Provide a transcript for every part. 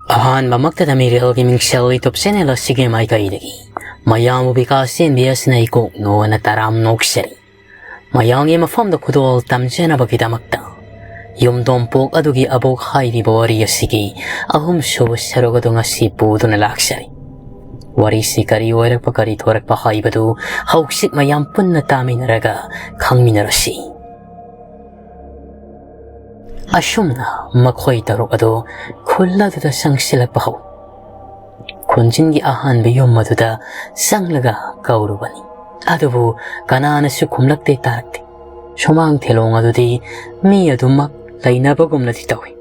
ꯑꯍꯥꯟꯕꯃꯛꯇꯗ ꯃꯤꯔꯦꯜꯒꯤ ꯃꯤꯡꯁꯦꯜ ꯏꯇꯨꯞ ꯑꯁꯤꯒꯤ ꯃꯥꯏꯀꯩꯗꯒꯤ ꯃꯌꯥꯝꯕꯨ ꯕꯤꯀꯥꯁ ꯆꯦꯟꯕꯤ ꯑꯁꯤꯅ ꯏꯀꯣꯛꯅꯣꯅ ꯇꯔꯥꯝ ꯅꯣꯛꯆꯔꯤ꯫ ꯃꯌꯥꯝꯒꯤ ꯃꯐꯝꯗ ꯈꯨꯗꯣꯜ ꯇꯝꯖꯅꯕꯒꯤꯗꯃꯛꯇ ꯌꯨꯝꯊꯣꯡꯄꯣꯛ ꯑꯗꯨꯒꯤ ꯑꯕꯣꯛ ꯍꯥꯏꯔꯤꯕ ꯋꯥꯔꯤ ꯑꯁꯤꯒꯤ ꯑꯍꯨꯝꯁꯨꯕ ꯁꯔꯨꯛ ꯑꯗꯨ ꯉꯁꯤ ꯄꯨꯗꯨꯅ ꯂꯥꯛꯆꯔꯤ꯫ ꯋꯥꯔꯤꯁꯤ ꯀꯔꯤ ꯑꯣꯏꯔꯛꯄ ꯀꯔꯤ ꯊꯣꯔꯛꯄ ꯍꯥꯏꯕꯗꯨ ꯍꯧꯖꯤꯛ ꯃꯌꯥꯝ ꯄꯨꯟꯅ ꯇꯥꯃꯤꯟꯅꯔꯒ ꯈꯪꯃꯤꯟꯅꯔꯁꯤ꯫ ꯑꯁꯨꯝꯅ ꯃꯈꯣꯏ ꯇꯔꯨꯛ ꯑꯗꯨ ꯈꯨꯜ ꯑꯗꯨꯗ ꯆꯪꯁꯤꯜꯂꯛꯄ ꯍꯧꯏ꯫ ꯈꯨꯟꯖꯤꯟꯒꯤ ꯑꯍꯥꯟꯕ ꯌꯨꯝ ꯑꯗꯨꯗ ꯆꯪꯂꯒ ꯀꯧꯔꯨꯕꯅꯤ, ꯑꯗꯨꯕꯨ ꯀꯅꯥꯅꯁꯨ ꯈꯨꯝꯂꯛꯇꯦ ꯇꯥꯔꯛꯇꯦ꯫ ꯁꯨꯃꯥꯡ ꯊꯦꯂꯣꯡ ꯑꯗꯨꯗꯤ ꯃꯤ ꯑꯗꯨꯃꯛ ꯂꯩꯅꯕꯒꯨꯝꯅꯗꯤ ꯇꯧꯏ꯫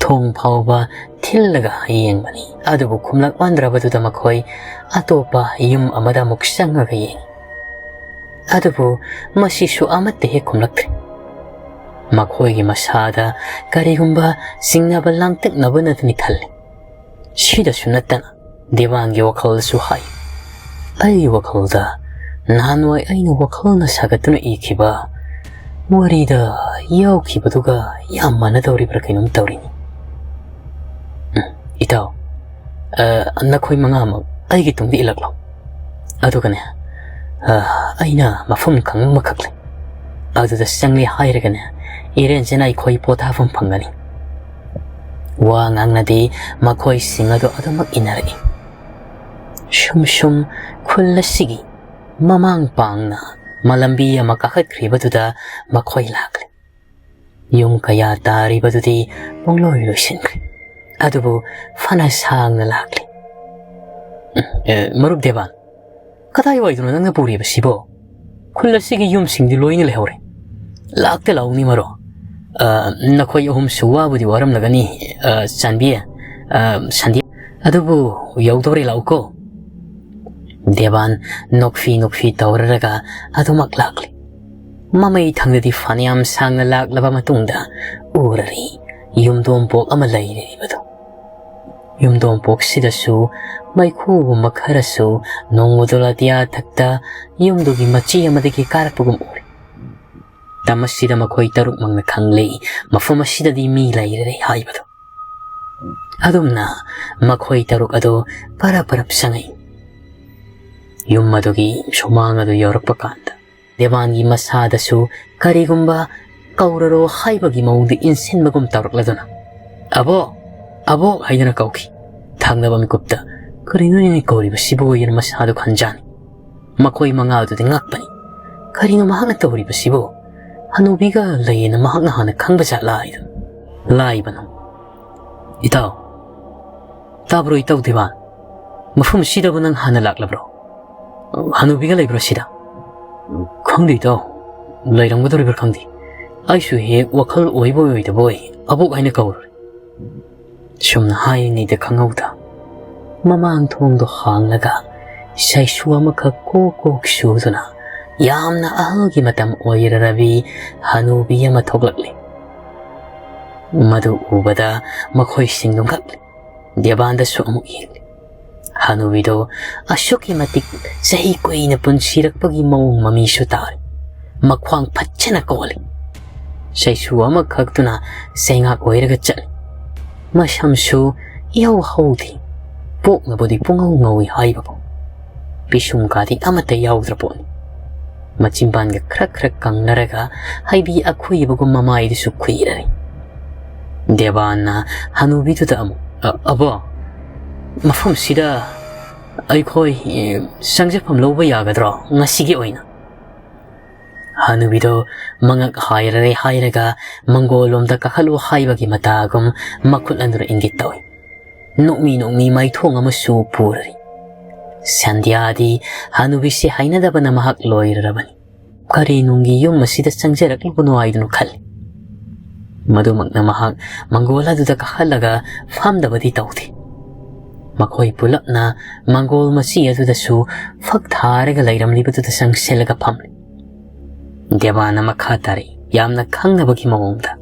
ꯊꯣꯡ ꯐꯥꯎꯕ ꯊꯤꯜꯂꯒ ꯌꯦꯡꯕꯅꯤ, ꯑꯗꯨꯕꯨ ꯈꯨꯝꯂꯛꯃꯟꯗ꯭ꯔꯕꯗꯨꯗ ꯃꯈꯣꯏ ꯑꯇꯣꯞꯄ ꯌꯨꯝ ꯑꯃꯗ ꯑꯃꯨꯛ ꯆꯪꯉꯒ ꯌꯦꯡꯉꯤ, ꯑꯗꯨꯕꯨ ꯃꯁꯤꯁꯨ ꯑꯃꯠꯇ ꯍꯦꯛ ꯈꯨꯝꯂꯛꯇ꯭ꯔꯦ꯫ ꯃꯈꯣꯏꯒꯤ ꯃꯁꯥꯗ ꯀꯔꯤꯒꯨꯝꯕ ꯆꯤꯡꯅꯕ ꯂꯥꯡꯇꯛꯅꯕꯅꯗꯅꯤ ꯈꯜꯂꯤ꯫ ꯁꯤꯗꯁꯨ ꯅꯠꯇꯅ ꯗꯦꯕꯥꯟꯒꯤ ꯋꯥꯈꯜꯗꯁꯨ ꯍꯥꯏ, ꯑꯩꯒꯤ ꯋꯥꯈꯜꯗ ꯅꯍꯥꯟꯋꯥꯏ ꯑꯩꯅ ꯋꯥꯈꯜꯅ ꯁꯥꯒꯠꯇꯨꯅ ꯏꯈꯤꯕ ꯋꯥꯔꯤꯗ ꯌꯥꯎꯈꯤꯕꯗꯨꯒ ꯌꯥꯝ ꯃꯥꯟꯅꯗꯧꯔꯤꯕ꯭ꯔꯥ ꯀꯩꯅꯣꯝ ꯇꯧꯔꯤꯅꯤ꯫ ꯏꯇꯥꯎ, ꯅꯈꯣꯏ ꯃꯉꯥꯃꯛ ꯑꯩꯒꯤ ꯇꯨꯡꯗ ꯏꯜꯂꯛꯂꯣ, ꯑꯗꯨꯒꯅꯦ ꯑꯩꯅ ꯃꯐꯝ ꯈꯪꯕꯃꯈꯛ ꯂꯩ, ꯑꯗꯨꯗ ꯆꯪꯂꯦ ꯍꯥꯏꯔꯒꯅꯦ ꯏꯔꯦꯟꯖꯅ ꯑꯩꯈꯣꯏ ꯄꯣꯊꯥꯐꯝ ꯐꯪꯒꯅꯤ꯫ ꯋꯥ ꯉꯥꯡꯅꯗꯤ ꯃꯈꯣꯏꯁꯤꯡ ꯑꯗꯨ ꯑꯗꯨꯃꯛ ꯏꯟꯅꯔꯛꯏ꯫ ꯁꯨꯝ ꯈꯨꯜ ꯑꯁꯤꯒꯤ ꯃꯃꯥꯡ ꯄꯥꯡꯅ ꯃꯂꯝꯕꯤ ꯑꯃ ꯀꯥꯈꯠꯈ꯭ꯔꯤꯕꯗꯨꯗ ꯃꯈꯣꯏ ꯂꯥꯛꯂꯦ꯫ ꯌꯨꯝ ꯀꯌꯥ ꯇꯥꯔꯤꯕꯗꯨꯗꯤ ꯄꯨꯡꯂꯣꯏ ꯂꯣꯏꯁꯤꯟꯈ꯭ꯔꯦ, ꯑꯗꯨꯕꯨ ꯐꯅ ꯁꯥꯡꯅ ꯂꯥꯛꯂꯤ꯫ ꯃꯔꯨꯞ ꯗꯦꯕꯥꯟ, ꯀꯗꯥꯏꯋꯥꯏꯗꯅꯣ ꯅꯪꯅ ꯄꯨꯔꯤꯕꯁꯤꯕꯣ? ꯈꯨꯜ ꯑꯁꯤꯒꯤ ꯌꯨꯝꯁꯤꯡꯗꯤ ꯂꯣꯏꯅ ꯂꯩꯍꯧꯔꯦ꯫ ꯂꯥꯛꯇ ꯂꯥꯛꯎꯅꯤ ꯃꯔꯣ, ꯅꯈꯣꯏ ꯑꯍꯨꯝꯁꯨ ꯋꯥꯕꯨꯗꯤ ꯋꯥꯔꯝꯂꯒꯅꯤ ꯆꯥꯟꯕꯤ, ꯁꯟꯗꯤ, ꯑꯗꯨꯕꯨ ꯌꯧꯗꯧꯔꯦ ꯂꯥꯛꯎꯀꯣ꯫ ꯗꯦꯕꯥꯟ ꯅꯣꯛꯐꯤ ꯇꯧꯔꯔꯒ ꯑꯗꯨꯃꯛ ꯂꯥꯛꯂꯤ꯫ ꯃꯃꯩ ꯊꯪꯗꯗꯤ ꯐꯅꯌꯥꯝ ꯁꯥꯡꯅ ꯂꯥꯛꯂꯕ ꯃꯇꯨꯡꯗ ꯎꯔꯔꯤ ꯌꯨꯝꯊꯣꯡꯄꯣꯛ ꯑꯃ ꯂꯩꯔꯤꯕꯗꯨ꯫ ꯌꯨꯝꯊꯣꯡꯄꯣꯛꯁꯤꯗꯁꯨ ꯃꯩꯈꯨꯒꯨꯝꯕ ꯈꯔꯁꯨ ꯅꯣꯡꯃꯗꯣꯜ ꯑꯇꯤꯌꯥ ꯊꯛꯇ ꯌꯨꯝꯗꯨꯒꯤ ꯃꯆꯤ ꯑꯃꯗꯒꯤ ꯀꯥꯔꯛꯄꯒꯨꯝ ꯎꯔꯤ꯫ ꯃꯁꯤꯗ ꯃꯈꯣꯏ ꯇꯔꯨꯛꯃꯛꯅ ꯈꯪꯂꯤ ꯃꯐꯝ ꯑꯁꯤꯗꯗꯤ ꯃꯤ ꯂꯩꯔꯦ ꯍꯥꯏꯕꯗꯨ꯫ ꯑꯗꯨꯝꯅ ꯃꯈꯣꯏ ꯇꯔꯨꯛ ꯑꯗꯨ ꯄꯔꯞ ꯆꯪꯉꯛꯏ꯫ ꯌꯨꯝ ꯑꯗꯨꯒꯤ ꯁꯨꯃꯥꯡ ꯑꯗꯨ ꯌꯧꯔꯛꯄ ꯀꯥꯟꯗ ꯗꯦꯕꯥꯟꯒꯤ ꯃꯁꯥꯗꯁꯨ ꯀꯔꯤꯒꯨꯝꯕ ꯀꯧꯔꯔꯣ ꯍꯥꯏꯕꯒꯤ ꯃꯑꯣꯡꯗ ꯏꯟꯁꯤꯟꯕꯒꯨꯝ ꯇꯧꯔꯛꯂꯗꯨꯅ ꯑꯕꯣꯛ ꯍꯥꯏꯗꯅ ꯀꯧꯈꯤ꯫ ꯊꯪꯅꯕ ꯃꯤꯀꯨꯞꯇ ꯀꯔꯤꯅꯣꯅꯦ ꯀꯧꯔꯤꯕꯁꯤꯕꯨ ꯍꯥꯏꯅ ꯃꯁꯥꯗꯨ ꯈꯟꯖꯥꯅꯤ꯫ ꯃꯈꯣꯏ ꯃꯉꯥ ꯑꯗꯨꯗꯤ ꯉꯛꯄꯅꯤ꯫ ꯀꯔꯤꯅꯣ ꯃꯍꯥꯛꯅ ꯇꯧꯔꯤꯕꯁꯤꯕꯨ? ꯍꯅꯨꯕꯤꯒ ꯂꯩꯌꯦꯅ ꯃꯍꯥꯛꯅ ꯍꯥꯟꯅ ꯈꯪꯕ ꯖꯥꯠꯂꯥ ꯍꯥꯏꯗꯨꯅ ꯂꯥꯏꯕꯅꯣ꯫ ꯏꯇꯥꯎ, ꯇꯥꯕ꯭ꯔꯣ ꯏꯇꯥꯎ ꯗꯦꯕꯥꯟ? ꯃꯐꯝ ꯑꯁꯤꯗꯕꯨ ꯅꯪ ꯍꯥꯟꯅ ꯂꯥꯛꯂꯕ꯭ꯔꯣ? ꯍꯅꯨꯕꯤꯒ ꯂꯩꯕ꯭ꯔꯣ ꯁꯤꯗ? ꯈꯪꯗꯦ ꯏꯇꯥꯎ, ꯂꯩꯔꯝꯒꯗꯧꯔꯤꯕ꯭ꯔꯥ ꯈꯪꯗꯦ꯫ ꯑꯩꯁꯨ ꯍꯦꯛ ꯋꯥꯈꯜ ꯑꯣꯏꯕ ꯑꯣꯏꯗꯕꯣꯏ ꯑꯕꯣꯛ ꯍꯥꯏꯅ ꯀꯧꯔꯨꯔꯦ꯫ ꯁꯨꯝꯅ ꯍꯥꯏꯔꯤꯉꯩꯗ ꯈꯪꯍꯧꯗ ꯃꯃꯥꯡ ꯊꯣꯡꯗꯣ ꯍꯥꯡꯂꯒ ꯁꯩꯁꯨ ꯑꯃꯈꯛ ꯀꯣꯛ ꯁꯨꯗꯨꯅ ꯌꯥꯝꯅ ꯑꯍꯜꯒꯤ ꯃꯇꯝ ꯑꯣꯏꯔꯔꯕꯤ ꯍꯅꯨꯕꯤ ꯑꯃ ꯊꯣꯛꯂꯛꯂꯤ꯫ ꯃꯗꯨ ꯎꯕꯗ ꯃꯈꯣꯏꯁꯤꯡꯗꯨ ꯉꯛꯂꯤ꯫ ꯗꯦꯕꯥꯟꯗꯁꯨ ꯑꯃꯨꯛ ꯌꯦꯡꯂꯤ꯫ ꯍꯅꯨꯕꯤꯗꯣ ꯑꯁꯨꯛꯀꯤ ꯃꯇꯤꯛ ꯆꯍꯤ ꯀꯨꯏꯅ ꯄꯨꯟꯁꯤꯔꯛꯄꯒꯤ ꯃꯑꯣꯡ ꯃꯃꯤꯁꯨ ꯇꯥꯔꯤ꯫ ꯃꯈ꯭ꯋꯥꯡ ꯐꯠꯖꯅ ꯀꯣꯜꯂꯤ꯫ ꯁꯩꯁꯨ ꯑꯃꯈꯛꯇꯨꯅ ꯆꯩꯉꯥꯛ ꯑꯣꯏꯔꯒ ꯆꯠꯂꯤ꯫ ꯃꯁꯝꯁꯨ ꯏꯍꯧ ꯍꯧꯗꯦ, ꯄꯣꯛꯅꯕꯨꯗꯤ ꯄꯨꯡꯉꯧ ꯉꯧꯏ ꯍꯥꯏꯕꯕꯨ ꯄꯤꯁꯨꯝꯒꯗꯤ ꯑꯃꯠꯇ ꯌꯥꯎꯗ꯭ꯔ ꯄꯣꯠꯅꯤ꯫ ꯃꯆꯤꯟꯕꯥꯟꯒ ꯈꯔ ꯀꯪꯅꯔꯒ ꯍꯩꯕꯤ ꯑꯈꯨꯏꯕꯒꯨꯝ ꯃꯃꯥꯏꯗꯨꯁꯨ ꯈꯨꯏꯔꯔꯤ꯫ ꯗꯦꯕꯥꯟꯅ ꯍꯅꯨꯕꯤꯗꯨꯗ ꯑꯃꯨꯛ ꯑꯕꯣ, ꯃꯐꯝꯁꯤꯗ ꯑꯩꯈꯣꯏ ꯆꯪꯖꯐꯝ ꯂꯧꯕ ꯌꯥꯒꯗ꯭ꯔꯣ ꯉꯁꯤꯒꯤ ꯑꯣꯏꯅ? ꯍꯅꯨꯕꯤꯗꯣ ꯃꯉꯛ ꯍꯥꯏꯔꯔꯦ ꯍꯥꯏꯔꯒ ꯃꯪꯒꯣꯜꯂꯣꯝꯗ ꯀꯥꯈꯠꯂꯨ ꯍꯥꯏꯕꯒꯤ ꯃꯇꯥꯒꯨꯝ ꯃꯈꯨꯠ ꯑꯗꯨꯅ ꯏꯪꯒꯤꯠ ꯇꯧꯏ꯫ ꯅꯣꯛꯃꯤ ꯃꯩꯊꯣꯡ ꯑꯃꯁꯨ ꯄꯨꯔꯔꯤ꯫ ꯁꯟꯙ꯭ꯌꯥꯗꯤ ꯍꯅꯨꯕꯤꯁꯤ ꯍꯩꯅꯗꯕꯅ ꯃꯍꯥꯛ ꯂꯣꯏꯔꯔꯕꯅꯤ꯫ ꯀꯔꯤꯅꯨꯡꯒꯤ ꯌꯨꯝ ꯑꯁꯤꯗ ꯆꯪꯖꯔꯛꯂꯤꯕꯅꯣ ꯍꯥꯏꯗꯨꯅ ꯈꯜꯂꯤ꯫ ꯃꯗꯨꯃꯛꯅ ꯃꯍꯥꯛ ꯃꯪꯒꯣꯜ ꯑꯗꯨꯗ ꯀꯥꯈꯠꯂꯒ ꯐꯝꯗꯕꯗꯤ ꯇꯧꯗꯦ꯫ ꯃꯈꯣꯏ ꯄꯨꯂꯞꯅ ꯃꯪꯒꯣꯜ ꯃꯆꯤ ꯑꯗꯨꯗꯁꯨ ꯐꯛ ꯊꯥꯔꯒ ꯂꯩꯔꯝꯂꯤꯕꯗꯨꯗ ꯆꯪꯁꯤꯜꯂꯒ ꯐꯝꯂꯤ꯫ ꯗꯦꯕꯥꯟꯅ ꯃꯈꯥ ꯇꯥꯔꯛꯏ ꯌꯥꯝꯅ ꯈꯪꯅꯕꯒꯤ ꯃꯑꯣꯡꯗ,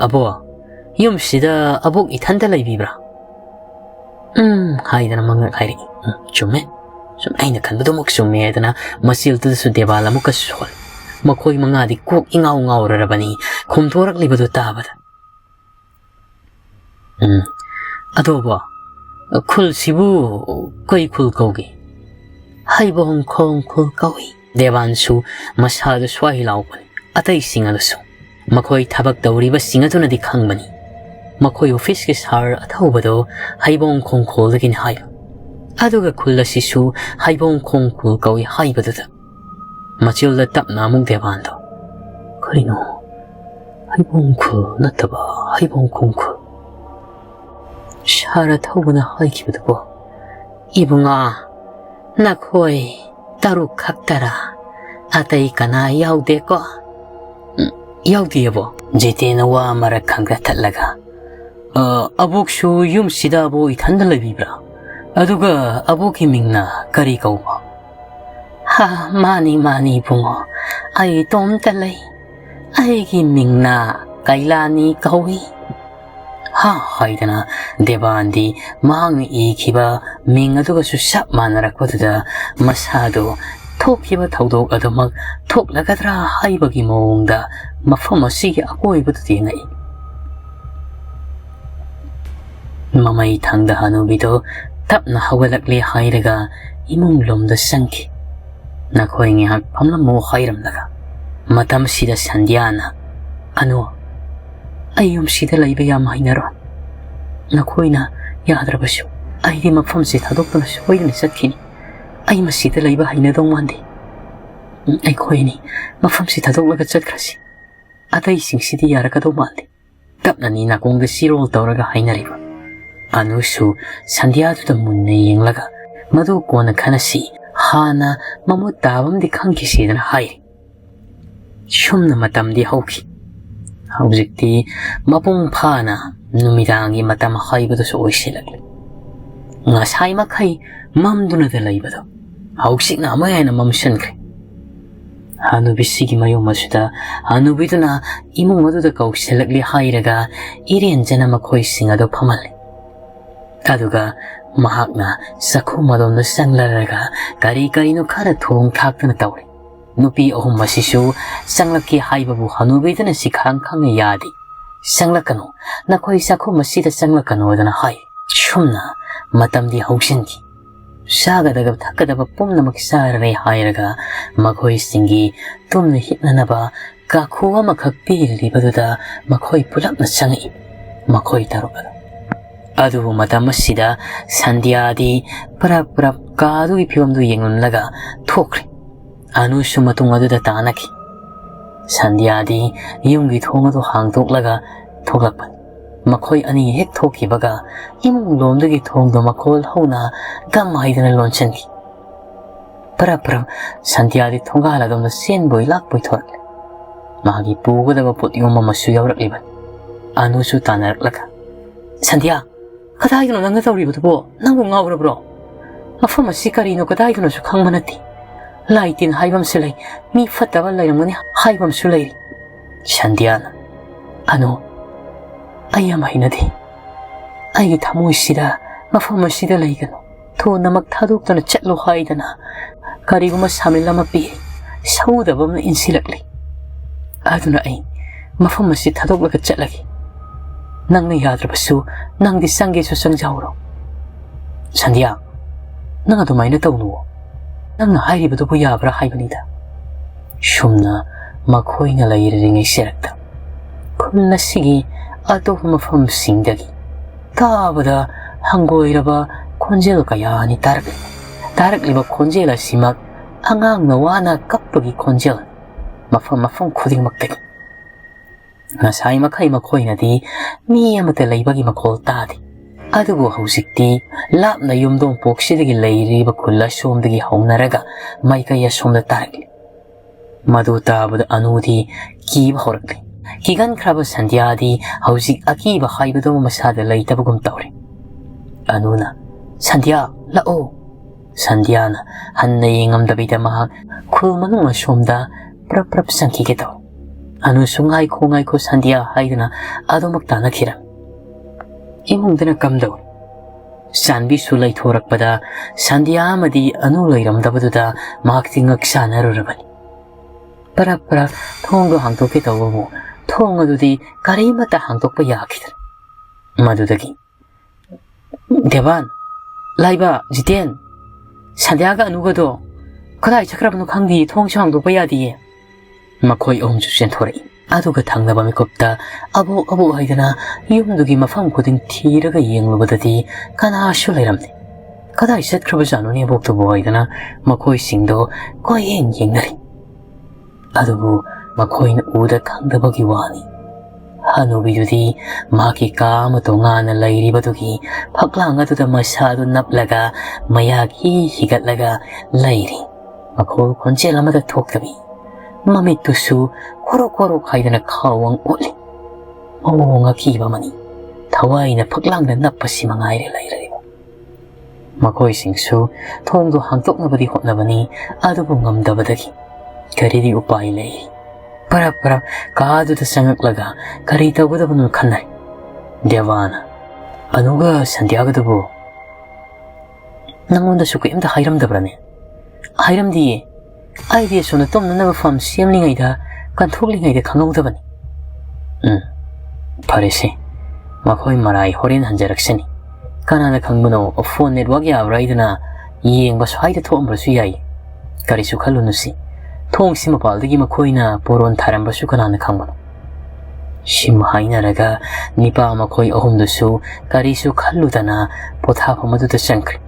ꯑꯕꯣ, ꯌꯨꯝꯁꯤꯗ ꯑꯕꯣꯛ ꯏꯊꯟꯇ ꯂꯩꯕꯤꯕ꯭ꯔꯥ? ꯍꯥꯏꯗꯅ ꯃꯉꯛ ꯍꯥꯏꯔꯛꯏ꯫ ꯆꯨꯝꯃꯦ, ꯑꯩꯅ ꯈꯟꯕꯗꯨꯃꯛ ꯆꯨꯝꯃꯦ ꯍꯥꯏꯗꯅ ꯃꯆꯤꯜꯗꯨꯗꯁꯨ ꯗꯦꯕꯥꯟ ꯑꯃꯨꯛꯀꯁꯨ ꯁꯣꯜꯂꯤ꯫ ꯃꯈꯣꯏ ꯃꯉꯥꯗꯤ ꯀꯣꯛ ꯉꯥꯎꯔꯔꯕꯅꯤ ꯈꯨꯝꯊꯣꯔꯛꯂꯤꯕꯗꯨ ꯇꯥꯕꯗ꯫ ꯑꯗꯣꯕꯣ ꯈꯨꯜꯁꯤꯕꯨ ꯀꯩ ꯈꯨꯜ ꯀꯧꯒꯦ? ꯍꯩꯕꯣꯡꯈꯣꯡ ꯈꯨꯜ ꯀꯧꯏ꯫ ꯗꯦꯕꯥꯟꯁꯨ ꯃꯁꯥꯗ ꯁ꯭ꯋꯥꯏ ꯂꯥꯎꯕꯅꯤ꯫ ꯑꯇꯩꯁꯤꯡ ꯑꯗꯨꯁꯨ ꯃꯈꯣꯏ ꯊꯕꯛ ꯇꯧꯔꯤꯕꯁꯤꯡ ꯑꯗꯨꯅꯗꯤ ꯈꯪꯕꯅꯤ ꯃꯈꯣꯏ ꯑꯣꯐꯤꯁꯀꯤ ꯁꯍꯔ ꯑꯊꯧꯕꯗꯣ ꯍꯩꯕꯣꯡꯈꯣꯡ ꯈꯨꯜꯗꯒꯤꯅꯤ ꯍꯥꯏꯕ꯫ ꯑꯗꯨꯒ ꯈꯨꯜ ꯑꯁꯤꯁꯨ ꯍꯩꯕꯣꯡꯈꯣꯡ ꯈꯨꯜ ꯀꯧꯏ ꯍꯥꯏꯕꯗꯨꯗ ꯃꯆꯤꯜꯗ ꯇꯞꯅ ꯑꯃꯨꯛ ꯗꯦꯕꯥꯟꯗꯣ ꯀꯔꯤꯅꯣ ꯍꯩꯕꯣꯡ ꯈꯨꯜ ꯅꯠꯇꯕ ꯍꯩꯕꯣꯡꯈꯣꯡ ꯈꯨꯜ ꯁꯍꯔ ꯑꯊꯧꯕꯅ ꯍꯥꯏꯈꯤꯕꯗꯨꯕꯣ? 이붕아 ꯅꯈꯣꯏ 6 ꯈꯛꯇꯔꯥ? ꯑꯇꯩ ꯀꯅꯥ ꯌꯥꯎꯗꯦꯀꯣ? ꯌꯥꯎꯗꯦꯕꯣ꯫ ꯖꯤꯇꯦꯅ ꯋꯥ ꯃꯔꯛ ꯈꯪꯒꯠꯊꯠꯂꯒ ꯑꯕꯣꯛꯁꯨ ꯌꯨꯝꯁꯤꯗ ꯑꯕꯣꯛ ꯏꯊꯟꯗ ꯂꯩꯕꯤꯕ꯭ꯔꯥ? ꯑꯗꯨꯒ ꯑꯕꯣꯛꯀꯤ ꯃꯤꯡꯅ ꯀꯔꯤ ꯀꯧꯕ? ꯃꯥꯅꯤ ꯏꯕꯨꯡꯉꯣ, ꯑꯩ ꯏꯇꯣꯝꯇ ꯂꯩ꯫ ꯑꯩꯒꯤ ꯃꯤꯡꯅ ꯀꯩꯂꯥꯅꯤ ꯀꯧꯏ꯫ ꯍꯥꯏꯗꯅ ꯗꯦꯕꯥꯟꯗꯤ ꯃꯍꯥꯛꯅ ꯏꯈꯤꯕ ꯃꯤꯡ ꯑꯗꯨꯒꯁꯨ ꯆꯞ ꯃꯥꯟꯅꯔꯛꯄꯗꯨꯗ ꯃꯁꯥꯗꯣ ꯊꯣꯛꯈꯤꯕ ꯊꯧꯗꯣꯛ ꯑꯗꯨꯃꯛ ꯊꯣꯛꯂꯒꯗ꯭ꯔꯥ ꯍꯥꯏꯕꯒꯤ ꯃꯑꯣꯡꯗ ꯃꯐꯝ ꯑꯁꯤꯒꯤ ꯑꯀꯣꯏꯕꯗꯨꯗ ꯌꯦꯡꯉꯛꯏ꯫ ꯃꯃꯩ ꯊꯪꯗ ꯍꯅꯨꯕꯤꯗꯣ ꯇꯞꯅ ꯍꯧꯒꯠꯂꯛꯂꯦ ꯍꯥꯏꯔꯒ ꯏꯃꯨꯡꯂꯣꯝꯗ ꯆꯪꯈꯤ꯫ ꯅꯈꯣꯏ ꯉꯥꯏꯍꯥꯛ ꯐꯝꯂꯝꯃꯨ ꯍꯥꯏꯔꯝꯂꯒ ꯃꯇꯝꯁꯤꯗ ꯁꯟꯙ꯭ꯌꯥꯅ ꯑꯅꯣ ꯑꯩ ꯌꯨꯝꯁꯤꯗ ꯂꯩꯕ ꯌꯥꯝ ꯍꯩꯅꯔꯣꯏ꯫ ꯅꯈꯣꯏꯅ ꯌꯥꯗ꯭ꯔꯕꯁꯨ ꯑꯩꯗꯤ ꯃꯐꯝꯁꯤ ꯊꯥꯗꯣꯛꯇꯨꯅ ꯁꯣꯏꯗꯅ ꯆꯠꯈꯤꯅꯤ꯫ ꯑꯩ ꯃꯁꯤꯗ ꯂꯩꯕ ꯍꯩꯅꯗꯧ ꯃꯥꯟꯗꯦ꯫ ꯑꯩꯈꯣꯏꯅꯤ ꯃꯐꯝꯁꯤ ꯊꯥꯗꯣꯛꯂꯒ ꯆꯠꯈ꯭ꯔꯁꯤ꯫ ꯑꯇꯩꯁꯤꯡꯁꯤꯗꯤ ꯌꯥꯔꯛꯀꯗꯧ ꯃꯥꯟꯗꯦ꯫ ꯇꯞꯅꯅꯤ ꯅꯥꯀꯣꯡꯗ ꯆꯤꯔꯣꯜ ꯇꯧꯔꯒ ꯍꯥꯏꯅꯔꯤꯕ꯫ ꯑꯅꯨꯁꯨ ꯁꯟꯙ꯭ꯌꯥꯗꯨꯗ ꯃꯨꯟꯅ ꯌꯦꯡꯂꯒ ꯃꯗꯨ ꯀꯣꯟꯅ ꯈꯟꯅꯁꯤ, ꯍꯥꯟꯅ ꯃꯃꯨꯠ ꯇꯥꯕ ꯑꯃꯗꯤ ꯈꯪꯈꯤꯁꯤꯗꯅ ꯍꯥꯏꯔꯤ꯫ ꯁꯨꯝꯅ ꯃꯇꯝꯗꯤ ꯍꯧꯈꯤ꯫ ꯍꯧꯖꯤꯛꯇꯤ ꯃꯄꯨꯡ ꯐꯥꯅ ꯅꯨꯃꯤꯗꯥꯡꯒꯤ ꯃꯇꯝ ꯍꯥꯏꯕꯗꯨꯁꯨ ꯑꯣꯏꯁꯤꯜꯂꯛꯂꯤ꯫ ꯉꯁꯥꯏ ꯃꯈꯩ ꯃꯝꯗꯨꯅꯗ ꯂꯩꯕꯗꯣ ꯍꯧꯖꯤꯛꯅ ꯑꯃꯨꯛ ꯍꯦꯟꯅ ꯃꯝꯁꯤꯟꯈ꯭ꯔꯦ꯫ ꯍꯅꯨꯕꯤꯁꯤꯒꯤ ꯃꯌꯨꯝ ꯑꯗꯨꯗ ꯍꯅꯨꯕꯤꯗꯨꯅ ꯏꯃꯨꯡ ꯑꯗꯨꯗ ꯀꯧꯁꯤꯜꯂꯛꯂꯤ ꯍꯥꯏꯔꯒ ꯏꯔꯦꯟꯖꯅ ꯃꯈꯣꯏꯁꯤꯡ ꯑꯗꯨ ꯐꯝꯍꯜꯂꯤ꯫ ꯑꯗꯨꯒ ꯃꯍꯥꯛꯅ ꯆꯥꯛꯈꯨꯝ ꯑꯗꯣꯝꯗ ꯆꯪꯂꯔꯒ ꯀꯔꯤꯅꯣ ꯈꯔ ꯊꯣꯡ ꯊꯥꯛꯇꯨꯅ ꯇꯧꯔꯤ꯫ ꯅꯨꯄꯤ ꯑꯍꯨꯝ ꯑꯁꯤꯁꯨ ꯆꯪꯂꯛꯀꯦ ꯍꯥꯏꯕꯕꯨ ꯍꯅꯨꯕꯤꯗꯨꯅ ꯁꯤꯈꯥꯡ ꯈꯪꯅ ꯌꯥꯗꯦ꯫ ꯆꯪꯂꯛꯀꯅꯨ, ꯅꯈꯣꯏ ꯆꯥꯛꯈꯨꯝ ꯑꯁꯤꯗ ꯆꯪꯂꯛꯀꯅꯨꯗꯅ ꯍꯥꯏ꯫ ꯁꯨꯝꯅ ꯃꯇꯝꯗꯤ ꯍꯧꯖꯤꯟꯈꯤ꯫ ꯆꯥꯒꯗꯕ ꯊꯛꯀꯗꯕ ꯄꯨꯝꯅꯃꯛ ꯆꯥꯔꯔꯦ ꯍꯥꯏꯔꯒ ꯃꯈꯣꯏꯁꯤꯡꯒꯤ ꯇꯨꯝꯅ ꯍꯤꯞꯅꯅꯕ ꯀꯥꯈꯨ ꯑꯃꯈꯛ ꯄꯤꯔꯤꯕꯗꯨꯗ ꯃꯈꯣꯏ ꯄꯨꯂꯞꯅ ꯆꯪꯉꯛꯏ, ꯃꯈꯣꯏ 6 ꯑꯗꯨꯕꯨ ꯃꯇꯝ ꯑꯁꯤꯗ ꯁꯟꯙ꯭ꯌꯥꯗꯤ ꯄꯔꯞ ꯀꯥꯗꯨꯒꯤ ꯐꯤꯕꯝꯗꯨ ꯌꯦꯡꯂꯒ ꯊꯣꯛꯈ꯭ꯔꯦ꯫ ꯑꯅꯨꯁꯨ ꯃꯇꯨꯡ ꯑꯗꯨꯗ ꯇꯥꯅꯈꯤ꯫ ꯁꯟꯙ꯭ꯌꯥꯗꯤ ꯌꯨꯝꯒꯤ ꯊꯣꯡ ꯑꯗꯨ ꯍꯥꯡꯗꯣꯛꯂꯒ ꯊꯣꯛꯂꯛꯄꯅꯤ꯫ ꯃꯈꯣꯏ ꯑꯅꯤ ꯍꯦꯛ ꯊꯣꯛꯈꯤꯕꯒ ꯏꯃꯨꯡ ꯂꯣꯝꯗꯒꯤ ꯊꯣꯡꯗꯣ ꯃꯈꯣꯜ ꯍꯧꯅ ꯒꯝ ꯍꯥꯏꯗꯅ ꯂꯣꯟꯁꯤꯟꯈꯤ꯫ ꯄꯔꯞ ꯁꯟꯙ꯭ꯌꯥꯗꯤ ꯊꯣꯡꯒꯥꯜ ꯑꯗꯣꯝꯗ ꯆꯦꯟꯕꯣꯏ ꯂꯥꯛꯄꯣꯏ ꯊꯣꯔꯛꯂꯦ꯫ ꯃꯥꯒꯤ ꯄꯨꯒꯗꯕ ꯄꯣꯠꯌꯣꯝ ꯑꯃꯁꯨ ꯌꯥꯎꯔꯛꯂꯤꯕꯅꯤ꯫ ꯑꯅꯨꯁꯨ ꯇꯥꯟꯅꯔꯛꯂꯒ ꯁꯟꯙ꯭ꯌꯥ, ꯀꯗꯥꯏꯗꯅꯣ ꯅꯪꯅ ꯇꯧꯔꯤꯕꯗꯨꯕꯣ? ꯅꯪꯕꯨ ꯉꯥꯎꯔꯕ꯭ꯔꯣ? ꯃꯐꯝ ꯑꯁꯤ ꯀꯔꯤꯅꯣ ꯀꯗꯥꯏꯗꯅꯣꯁꯨ ꯈꯪꯕ ꯅꯠꯇꯦ꯫ ꯂꯥꯏ ꯇꯤꯟ ꯍꯥꯏꯕ ꯑꯃꯁꯨ ꯂꯩ, ꯃꯤ ꯐꯠꯇꯕ ꯂꯩꯔꯝꯒꯅꯤ ꯍꯥꯏꯕ ꯑꯃꯁꯨ ꯂꯩꯔꯤ꯫ ꯁꯟꯙ꯭ꯌꯥꯅ ꯑꯅꯨ, ꯑꯩ ꯌꯥꯝ ꯍꯩꯅꯗꯦ꯫ ꯑꯩꯒꯤ ꯊꯃꯣꯏꯁꯤꯗ ꯃꯐꯝ ꯑꯁꯤꯗ ꯂꯩꯒꯅꯨ, ꯊꯨꯅꯃꯛ ꯊꯥꯗꯣꯛꯇꯨꯅ ꯆꯠꯂꯣ ꯍꯥꯏꯗꯅ ꯀꯔꯤꯒꯨꯝꯕ ꯁꯥꯃꯤꯜ ꯑꯃ ꯄꯤꯔꯤ꯫ ꯁꯧꯗꯕ ꯑꯃꯅ ꯏꯟꯁꯤꯜꯂꯛꯂꯤ꯫ ꯑꯗꯨꯅ ꯑꯩ ꯃꯐꯝ ꯑꯁꯤ ꯊꯥꯗꯣꯛꯂꯒ ꯆꯠꯂꯒꯦ꯫ ꯅꯪꯅ ꯌꯥꯗ꯭ꯔꯕꯁꯨ ꯅꯪꯗꯤ ꯆꯪꯒꯦꯁꯨ ꯆꯪꯖꯍꯧꯔꯣ꯫ ꯁꯟꯙ꯭ꯌꯥ, ꯅꯪ ꯑꯗꯨꯃꯥꯏꯅ ꯇꯧꯅꯨꯋꯣ꯫ ꯅꯪꯅ ꯍꯥꯏꯔꯤꯕꯗꯨꯕꯨ ꯌꯥꯕ꯭ꯔꯥ ꯍꯥꯏꯕꯅꯤꯗ꯫ ꯁꯨꯝꯅ ꯃꯈꯣꯏꯅ ꯂꯩꯔꯤꯉꯩ ꯁꯦꯔꯛꯇ ꯈꯨꯜ ꯑꯁꯤꯒꯤ ꯑꯇꯣꯞꯄ ꯃꯐꯝꯁꯤꯡꯗꯒꯤ ꯇꯥꯕꯗ ꯍꯪꯒꯣꯏꯔꯕ ꯈꯣꯟꯖꯦꯜ ꯀꯌꯥꯅꯤ ꯇꯥꯔꯛꯂꯤ꯫ ꯇꯥꯔꯛꯂꯤꯕ ꯈꯣꯟꯖꯦꯜ ꯑꯁꯤꯃꯛ ꯑꯉꯥꯡꯅ ꯋꯥꯅ ꯀꯞꯄꯒꯤ ꯈꯣꯟꯖꯦꯜ, ꯃꯐꯝ ꯈꯨꯗꯤꯡꯃꯛꯇꯒꯤ꯫ ꯉꯁꯥꯏ ꯃꯈꯩ ꯃꯈꯣꯏꯅꯗꯤ ꯃꯤ ꯑꯃꯠꯇ ꯂꯩꯕꯒꯤ ꯃꯈꯣꯜ ꯇꯥꯗꯦ꯫ ꯑꯗꯨꯕꯨ ꯍꯧꯖꯤꯛꯇꯤ ꯂꯥꯞꯅ ꯌꯨꯝꯊꯣꯡꯄꯣꯛꯁꯤꯗꯒꯤ ꯂꯩꯔꯤꯕ ꯈꯨꯜ ꯑꯁꯣꯝꯗꯒꯤ ꯍꯧꯅꯔꯒ ꯃꯥꯏꯀꯩ ꯑꯁꯣꯝꯗ ꯇꯥꯔꯛꯂꯤ꯫ ꯃꯗꯨ ꯇꯥꯕꯗ ꯑꯅꯨꯗꯤ ꯀꯤꯕ ꯍꯧꯔꯛꯂꯤ꯫ ꯀꯤꯒꯟꯈ꯭ꯔꯕ ꯁꯟꯙ꯭ꯌꯥꯗꯤ ꯍꯧꯖꯤꯛ ꯑꯀꯤꯕ ꯍꯥꯏꯕꯗꯨ ꯃꯁꯥꯗ ꯂꯩꯇꯕꯒꯨꯝ ꯇꯧꯔꯤ꯫ ꯑꯅꯨꯅ ꯁꯟꯙ꯭ꯌꯥ ꯂꯥꯛꯑꯣ꯫ ꯁꯟꯙ꯭ꯌꯥꯅ ꯍꯟꯅ ꯌꯦꯡꯉꯝꯗꯕꯤꯗ ꯃꯍꯥꯛ ꯈꯨꯜ ꯃꯅꯨꯡ ꯑꯁꯣꯝꯗ ꯄꯔꯞ ꯆꯪꯈꯤꯒꯦ ꯇꯧꯏ꯫ ꯑꯅꯨꯁꯨ ꯉꯥꯏꯈꯣ ꯁꯟꯙ꯭ꯌꯥ ꯍꯥꯏꯗꯨꯅ ꯑꯗꯨꯃꯛ ꯇꯥꯅꯈꯤꯔꯝꯃꯤ꯫ ꯏꯃꯨꯡꯗꯅ ꯀꯝꯗꯧꯏ? ꯆꯥꯟꯕꯤꯁꯨ ꯂꯩꯊꯣꯔꯛꯄꯗ ꯁꯟꯙ꯭ꯌꯥ ꯑꯃꯗꯤ ꯑꯅꯨ ꯂꯩꯔꯝꯗꯕꯗꯨꯗ ꯃꯍꯥꯛꯇꯤ ꯉꯛ ꯁꯥꯟꯅꯔꯨꯔꯕꯅꯤ꯫ ꯄꯔꯞ ꯊꯣꯡꯗꯣ ꯍꯥꯡꯗꯣꯛꯀꯦ ꯇꯧꯕꯕꯨ ꯊꯣꯡ ꯑꯗꯨꯗꯤ ꯀꯔꯤꯃꯠꯇ ꯍꯥꯡꯗꯣꯛꯄ ꯌꯥꯈꯤꯗ꯭ꯔꯦ꯫ ꯃꯗꯨꯗꯒꯤ Devan, Laiba, Jiten, Sandiaga Nugado, Kadai Chakrabno Kangi, Tong Shang do Bayadi. Makoi Om Jushen Tori. Aduga Tanga Bamikopta, Abu Haidana, Yumdugi Mafam couldn't tear a young Lubadati, Kana Shulamni. Kadai said Krabazano near Bok to Boydana, Makoi Singdo, Koyin Yingari. Adubu, Makoin Uda Kanda Bagiwani. Hanubidudi, Maki Kamatongan, Lady Batuki, Paklanga to the Masadu Naplaga, Mayaki, Higatlaga, Lady. Mako Conchela Mother talk to me. Mammy to su, Koro Kaidana Kawang Uli. Oh, a kiva money. Tawai na Paklang the Napasimang Ire later. Makoi sing so, Tongo Hantok nobody hot nabani, Adubungam Dabadaki. Karidi Upai lay. Para, Kadu the Sangaklaga, Karita with a Kanai. Devana. Anuga Santiago de Bo. Nangon the Sukim the Hiram the Brane. Hiram the ideas on the Tom never found seeming either, controlling either Kango the Bani. Parisi. Makoi Marai Horin and Jeraxeni. Kanana Kanguno of phone Nedwagia Raidana, Ying was high the tomb Brasuai. Karisukalunusi. Tong Simapal the Gimakoina, Poron Tarambasukan Kango. Shimhaina Raga, Nipa Makoi Ohundusu, Karisu Kalutana, Potapamadu the Shankri.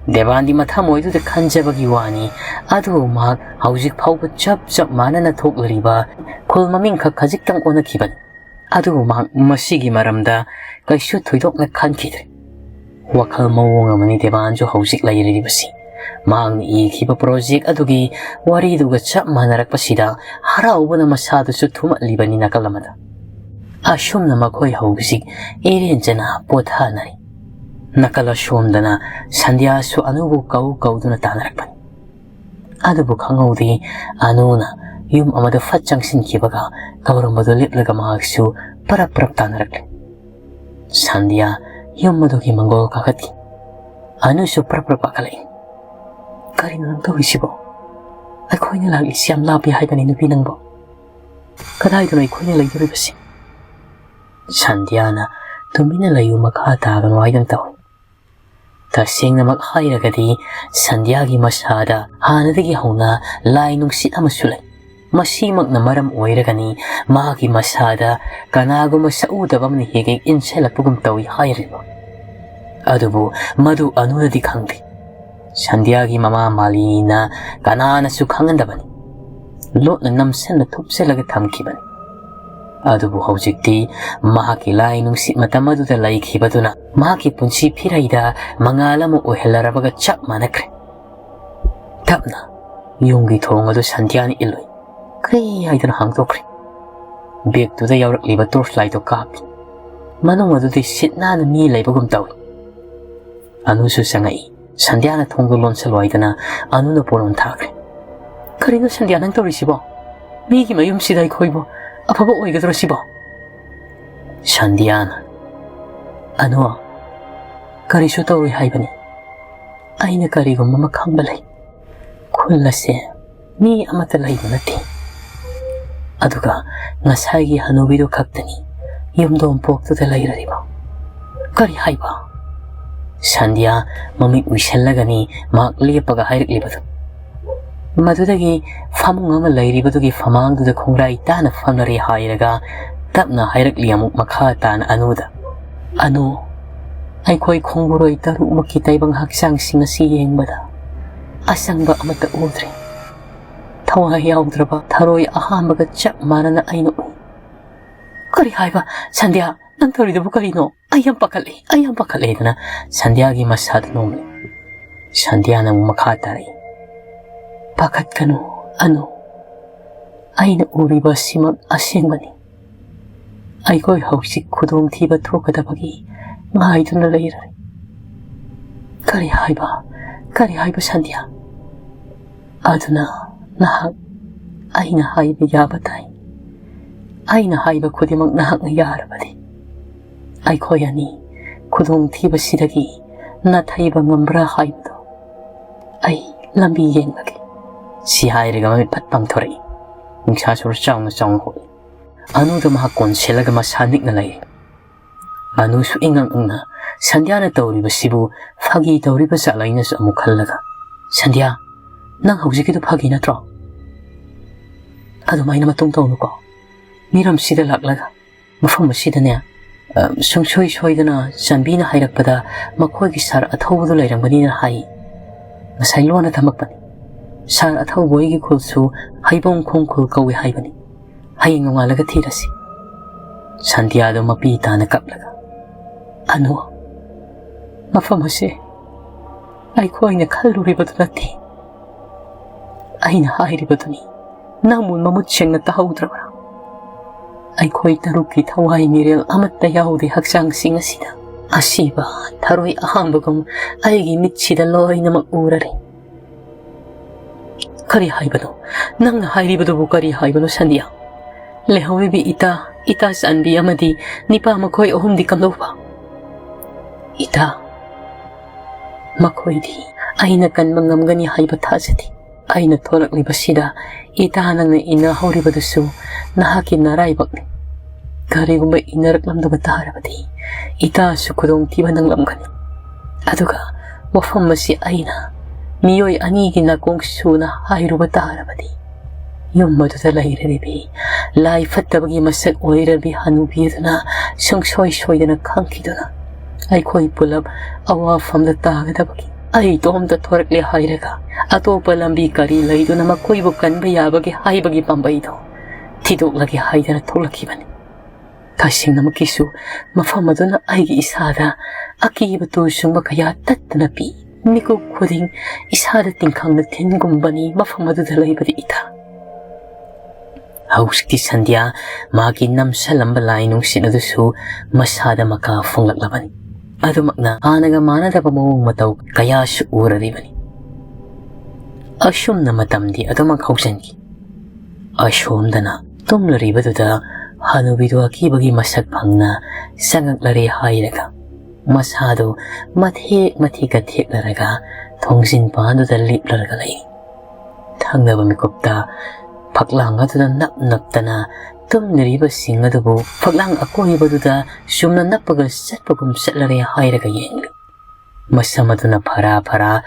Devandi Matamoy to the Kanjabagiwani, Adu Mag, Hausik Pau Chap Manana Toklariba, Kulmaminka Kaziktan on a Kiban. Adu Mag Masigi Maramda, Gaishu to dog like Kankid. Wakal Mawamani Devanjo Hausik Lairibasi. Mang E keep a project Adugi, Wari do a chap manarak pasida, Hara over the Masada Sutuma Libanina Kalamada. Ashum Namakoi Hausik, Arian Jana, Pothanari. Nakala Shomdana, Sandia su Anubu Kau Duna Tanarapan. Adabu Kangodi, Anuna, Yum Amada Fatchang Sinkibaga, Kauramaду Litlagamagsu, Paraprap Tanarak. Sandia, Yum Maduki Mangol Kakati. Anu su Praprapakalay. Karinang Tawisibo. I coin like Siam Lapi Hagan in the Pinangbo. Kadai do I coin like the Ribasi. Sandiana, Domina Makata and Widen Town. Tasing na maghayagadi, Sandiagi Masada, Hanadigi Hona, Lainung Sitamasule. Masimag na maram oiragani, Magi Masada, Kanago Masauda Bamnihig in Sela Pugumtawi Hayribo. Adubu, Madu Anuna di Kangi. Sandiagi Mama Malina, Kanana Sukangandabani. Lot na namsen na tupselagatang kiban. Adubu Haujikti, Mahaki Lainung Sitmatamadu the Laik Hibaduna, Maki Punsi Piraida, Mangalamo o Helarabaga Chap Manakre. Tapna, Yungi Tonga do Santiani Iloi. Kri I don't hang tokri. Big to the York liver torchlight of Kapi. Manoma do they sit nan me labogum down. Anusu Sangai, Sandiana Tongo Lonseloidana, Anuna Polon Takre. Karino Sandiana Torisibo. Migi Mayum Sidai Koibo. Apabo Oigatrosibo Sandiana Ano Karisuto Haibani Aina Karigo Mama Kambalay Kulase Ni Amatalay Nati Aduga Nasagi Hanubido Kaptani Yumdon Pok to the Lairibo Kari Haiba Sandia Mami Wishalagani Mak Liapaga Hair Libatu Madudagi Famung Lairibugi Famang to the Kongrai Dana Family Hairaga, Tapna Hairakliamuk Makatan Anuda. Anu, I quite Kongoroi Taru Makitaibang Haksang Singasiyang Bada. Asang ba Amata Udri. Tawa Yaudraba, Taroi Ahamaga Chap Marana Aino. Kari Haiba, Sandia, Nantori the Bucarino, I am Pakaledana, Sandiagi Masad Nomli. Sandiana Makatari. Pakat kanu, ano? Ay na uri ba si mag-asing mani? Ay ko'y hausik kudong tiba to kadabagi, ngay to nalayray. Kari hay ba Sandia? Ado na, nahag, ay na hay ba yabatay? Ay na hay ba kudi mag nahag na yarabadi? Ay ko'y ani, kudong tiba sidagi, natay ba ngambra hay ba to? Ay, lambiyeng lagi. Si Hairiga Patpang Tori. Nixasur Chang Hole. Anu the Mahakon Selaga Masanik Nalay. Anusu ingang angna Sandhyana tawribasibu fagi tawriba satlainasu amuk khallaga Sandhya nang haujikidu fagi natro adumaina matung tawnuko miram sida laklaga mafam asidane sungsoi soidana Sanbina hairakpada makhoigi sar athaubudu leirangbanina hai ngasai lona thamakpani sar athauboigi khulsu haibong khongkhul kawi haibani hayeng ngalaga thirasi Sandhya do mapi tana kaplaga anu mafam ase aikhoina khalluribadu nati aina hairibaduni namun mamut sengna tahaudrabra aikhoi taruki thawai mirel amatta yaudi hakchang sing asida asiba tharoi ahambagum aigi mitsida loinamak urari kari haibadu nangna hairibadu bu kari haibanu Sandhya lehawibi ita sanbi amadi nipa makhoi ahumdi kamloba ita makoidi aina kan mangamgani haiba thajati aina tholakliba ita nangna ina horibadusu nahaki naraibakni karigumba inaraklamdaba taharabadi ita su khudong tiba nanglamgani aduga wafam masi aina miyoi anigi nakong suna hairuba taharabadi yummaduda lairaribi lai fattabagi masak oirabi hanubiyaduna sungsoi soidana khankiduna aikhoi pulap awafamda tagadabagi ai tomda thorakle hairaga atopa lambi kari laiduna makhoibu kanba yabagi haibagi pambaido thidoklagi haidana tholakibani kasingnamukisu mafam aduna aigi isada akiba tusungba kaya tattana pi miku khuding isada tingkhangna thingumbani mafam aduda laibadi ita hausikti Sandhya magi namsalamba lainung sinadusu masada maka fonglaklavani adumakna hanaga manadaba mawong mataw kaya su uraribani asumna matamdi adumak hausangi asumdana tumlaribaduda hanubidu akibagi masak phangna sangaklare hairaga masado mathika theklaraga thongsin paduda liplaraga lai thangnaba mikupta phaklang aduda naptana tumnariba singadubu phaklang akoibaduda sumna nappaga satpagum satlare hairaga yengli masamaduna phara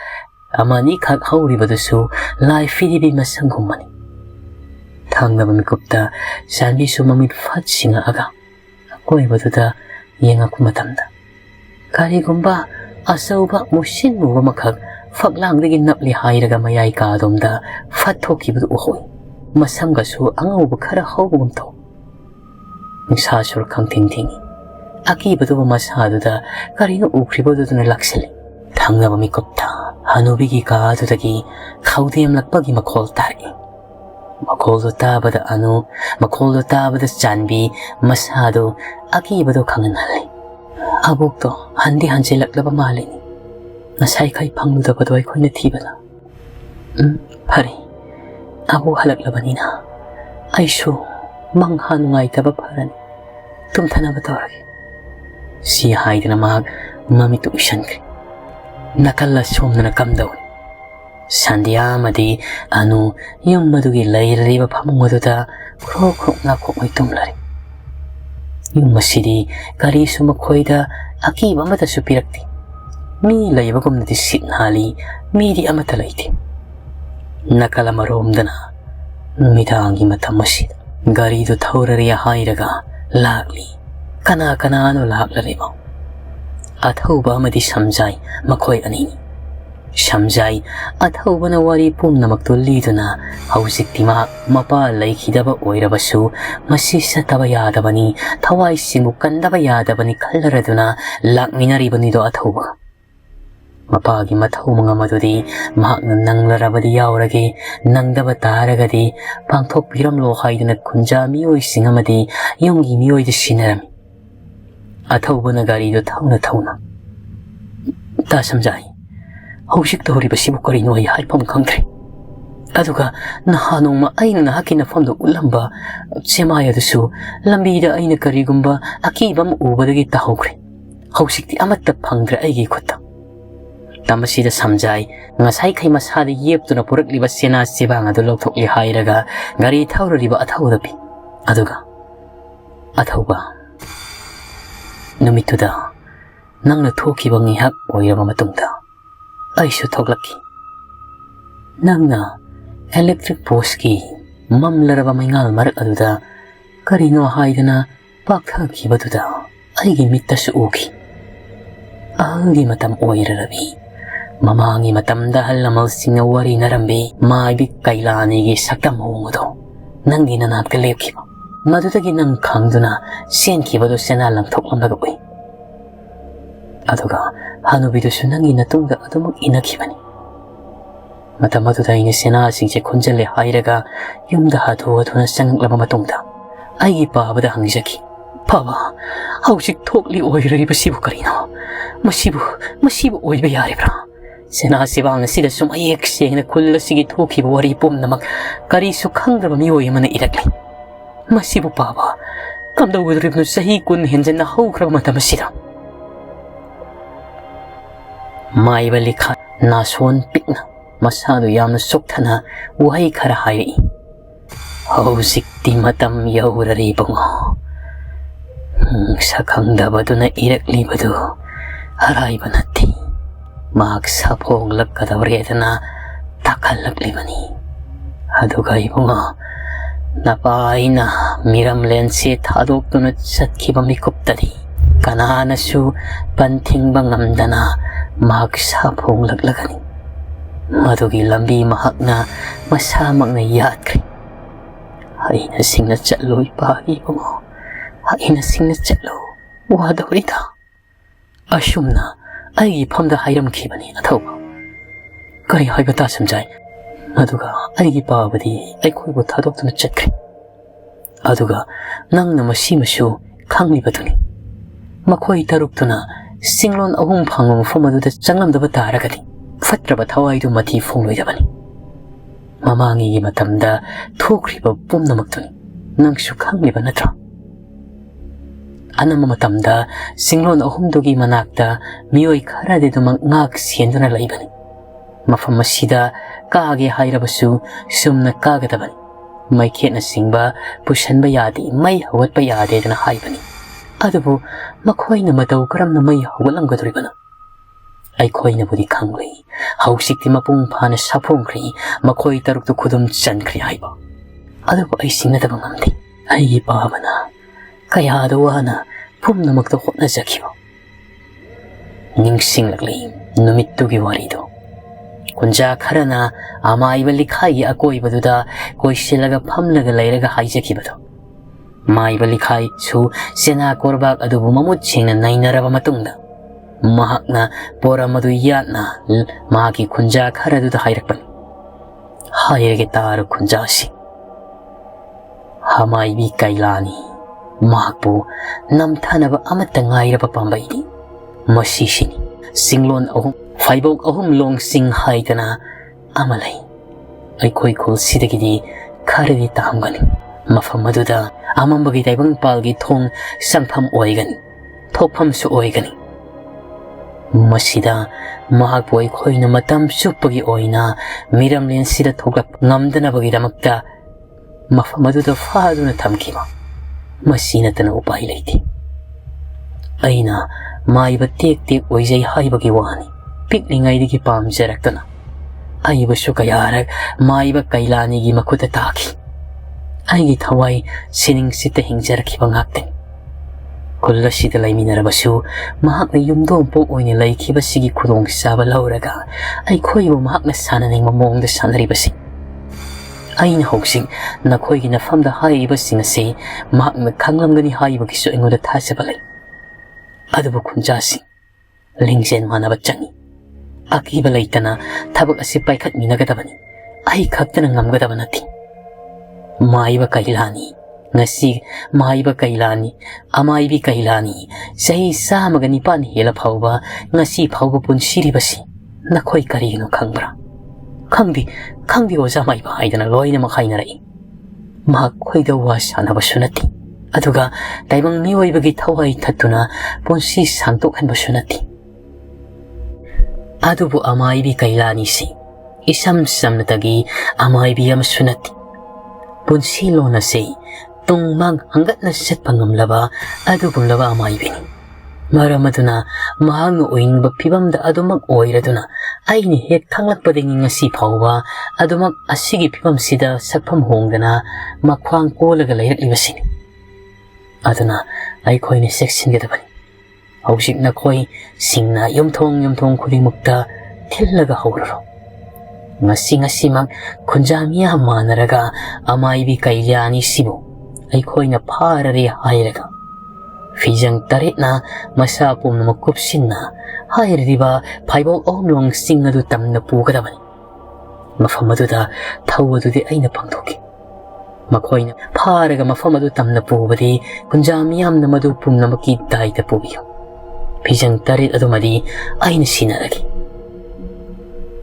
amani khak hauribadusu lai fidibi masangummani thangnaba mikupta Sanbi su mamit fat singa aga akoibaduda yengaku matamda karigumba asauba musinmuba makhak phaklang napli hairaga mayai kadomda fat thokibadu uhoi masamgasu angauba khara haubugum thaw nisasur khangting akibadu masaduda karino ukribaduduna laksali thangnaba mikupta hanubigi kaadudagi khawdem lakpagi makhol tari makhol tabada anu makhol tabada Sanbi masado akibadu khanganhali abukto handi hanjelaklaba malini nasai khai phangudabadu aikhoina thibana phari abu halaklabanina aisu mangha nungaitaba pharani tumthanaba tawrage si haidana mag mamitu ishankri nakalla somnana kamdawni Sandhya madi anu yummadugi lairariba phamungaduda khro nakhoi tumlari yummasidi karisu makhoida akiba amata supirakti mi laibagumnadi sitnali midi amata laiti nakala maromdana numidangi matamasida garidu thaurariya hairaga lagli kana anu laglariba athauba amadi samjai makhoi anini samjai athaubana wari pumnamaktu liduna hausikti mapa laikhidaba oirabasu masi sataba yadabani thawai singu kandaba yadabani khallaraduna lakminaribanido athauba mapagi mathau mga madudi mahakna nanglarabadi yaurage nangdaba taragadi pangthok piramlo haiduna khunja miyoi singamadi yongi miyoi de sinarami athaubana garido thauna ta samjai haushik tawribasibu karino ai haifam khangthre aduga nahanongma aina nahaki nafamdo ulamba semayadusu lambida aina karigumba akibam ubadagi tahokre hausikti amatta phangdra aigi khutta tamasida samjai ngasai khai masada yeptuna purakliba sena sebang adu lokthokli hairaga gari thaurariba athaudapi aduga athauba Numituda nangna thokiba ngihak oiraba matungda aisu thoklaki nangna electric post ki mamlaraba maingal marak aduda karino haidana pakthakibaduda aigi mittasu uki angi matam oirarabi mamangi matamda halamal singa wari narambi maibi kailani gi sakam hongodo nangi nanakta lepkiba madudagi nang khangduna senkibado sena langthoklamlaga ui aduga hanubidusu nangi natungda adumuk inakibani matam aduda aina sena singje khonjale hairaga yumda hathuna sanglaba matungda aigi babada hangjaki baba haujik thokli oirariba sibu karino masibu oiba yaribra sena sibang sida sum ayek sengna kulla sigi thokiba wari pumnamak karisu khangdraba mioi mana irakli masibu baba kamda udribnu sahi kun henjanna haukraba matamsida maiba likha nason pikna masadu yamna sokthana wai khara hai hausikti matam yaurari bungo sakhangdabaduna iraklibadu haraiba natti mak sapong lakkadawredana takhallaklibani aduga ibungo napaina miramlen se thadokduna chatkiba mikuptadi kananasu panthingba ngamdana mak sapong laklagani madugi lambi mahakna masamakna yatkri haina singna chatloi pagi bungo haina singna chatlo wadawrida ashumna aigi phamda hairamkhibani athauba kari haiba ta samjai aduga aigi babadi aikhoibu thadokduna chatkri aduga nangna masimasu khanglibaduni makhoi taruktuna singlon ahum phangma mafamaduda changlamdaba taragadi fatraba thawaidu mathi phongloidabani mamangi gi matamda thokriba pumnamaktuni nangsu khangliba natra anama matamda singlon ahumdugi manakta mioi kharade dumak ngak sienduna laibani mafam asida kaage hairabasu sumna kagadabani maikhetna singba pusanba yadi mai hawatba yade dana haibani adubu makhoina matau karamna mai hawatlamgaduribana aikhoina budi khanglei hausikti mapung phana saphongkri makhoi taruktu khudum chankri haiba adubu ai singadaba ngamde aigi babana kayada wana pumnamakta hotnajakiba ningsinglakli numittugi warido kunja kharana amaiba likhai akoibaduda koisilaga phamlaga leiraga haijakibado maiba likhai chu sena korbak adubu mamut singna nainaraba matungda mahakna poramadu yatna magi kunja kharaduda hairakpani hairage taru kunjasi hamaibi kailani mahakpu namthanaba amatta ngairaba pambaidi masisini singlon ahum faibok ahum long sing haidana amalai aikoi khol sidagidi kharadi tahamgani mafam aduda amambagi taibang palgi thong sangpham oigani thokpham su oigani masida mahakpu aikhoina matam suppagi oina miramlen sida thoklak ngamdanabagi damakta mafam aduda faduna thamkiba masinatana upai leite aina maiba tek tek oijai haibagi wani piklingaidagi pamjaraktana aibasu kayarak maiba kailani gi makuta taki aigi thawai sining sita hingjarakhiba ngaktani kulla sida laiminarabasu mahakna yumdom pok oina laikhiba sigi khudong saba lauraga aikhoibu mahakna sananingma mongda sanaribasi aina hoksing nakhoigi nafamda haiba singase mahakna khanglamgani haibagisu engoda thasaba lai adubu kunjasi lingzen manaba changi akiba laitana thabak asi paikhat minagadabani ai khaktana ngamgadaba nati maiba kailani ngasi maiba kailani amaibi kailani sahi samaga nipan hela phauba ngasi phauba punsiribasi nakhoi karino khangbra khangdi oja maiba haidana loina makhaina rai ma khoida wasana basunati aduga taibang miwoibagi thawai thatuna ponsi sangtok han basunati adubu amaibi kailani si isam samnatagi amaibi am sunati ponsi lona se tungmang hanggat na set pangamlaba adubung laba amaibi Maram aduna mahakna oinba phibamda adumak oiraduna aini hek thanglakpadagi ngasi phawba adumak asigi phibamsida sakpham hongdana makhwang kolaga lairakibasini aduna aikhoina seksingadabani hausikna khoi singna yumthong khudimukta thillaga hawraro ngasi mak khunjamiya manaraga amaibi kailyani sibu aikhoina pharare hairaga Fijang taritna masa pum na kupsinna hayr diba paibok omlong singadu tamna pugadabani mafamaduda thawadu di aina pangthoki makhoina pharaga mafamadu tamna pubadi kunjamiyam na madu pumna maki daita pubiyo Fijang tarit adumadi aina sinaragi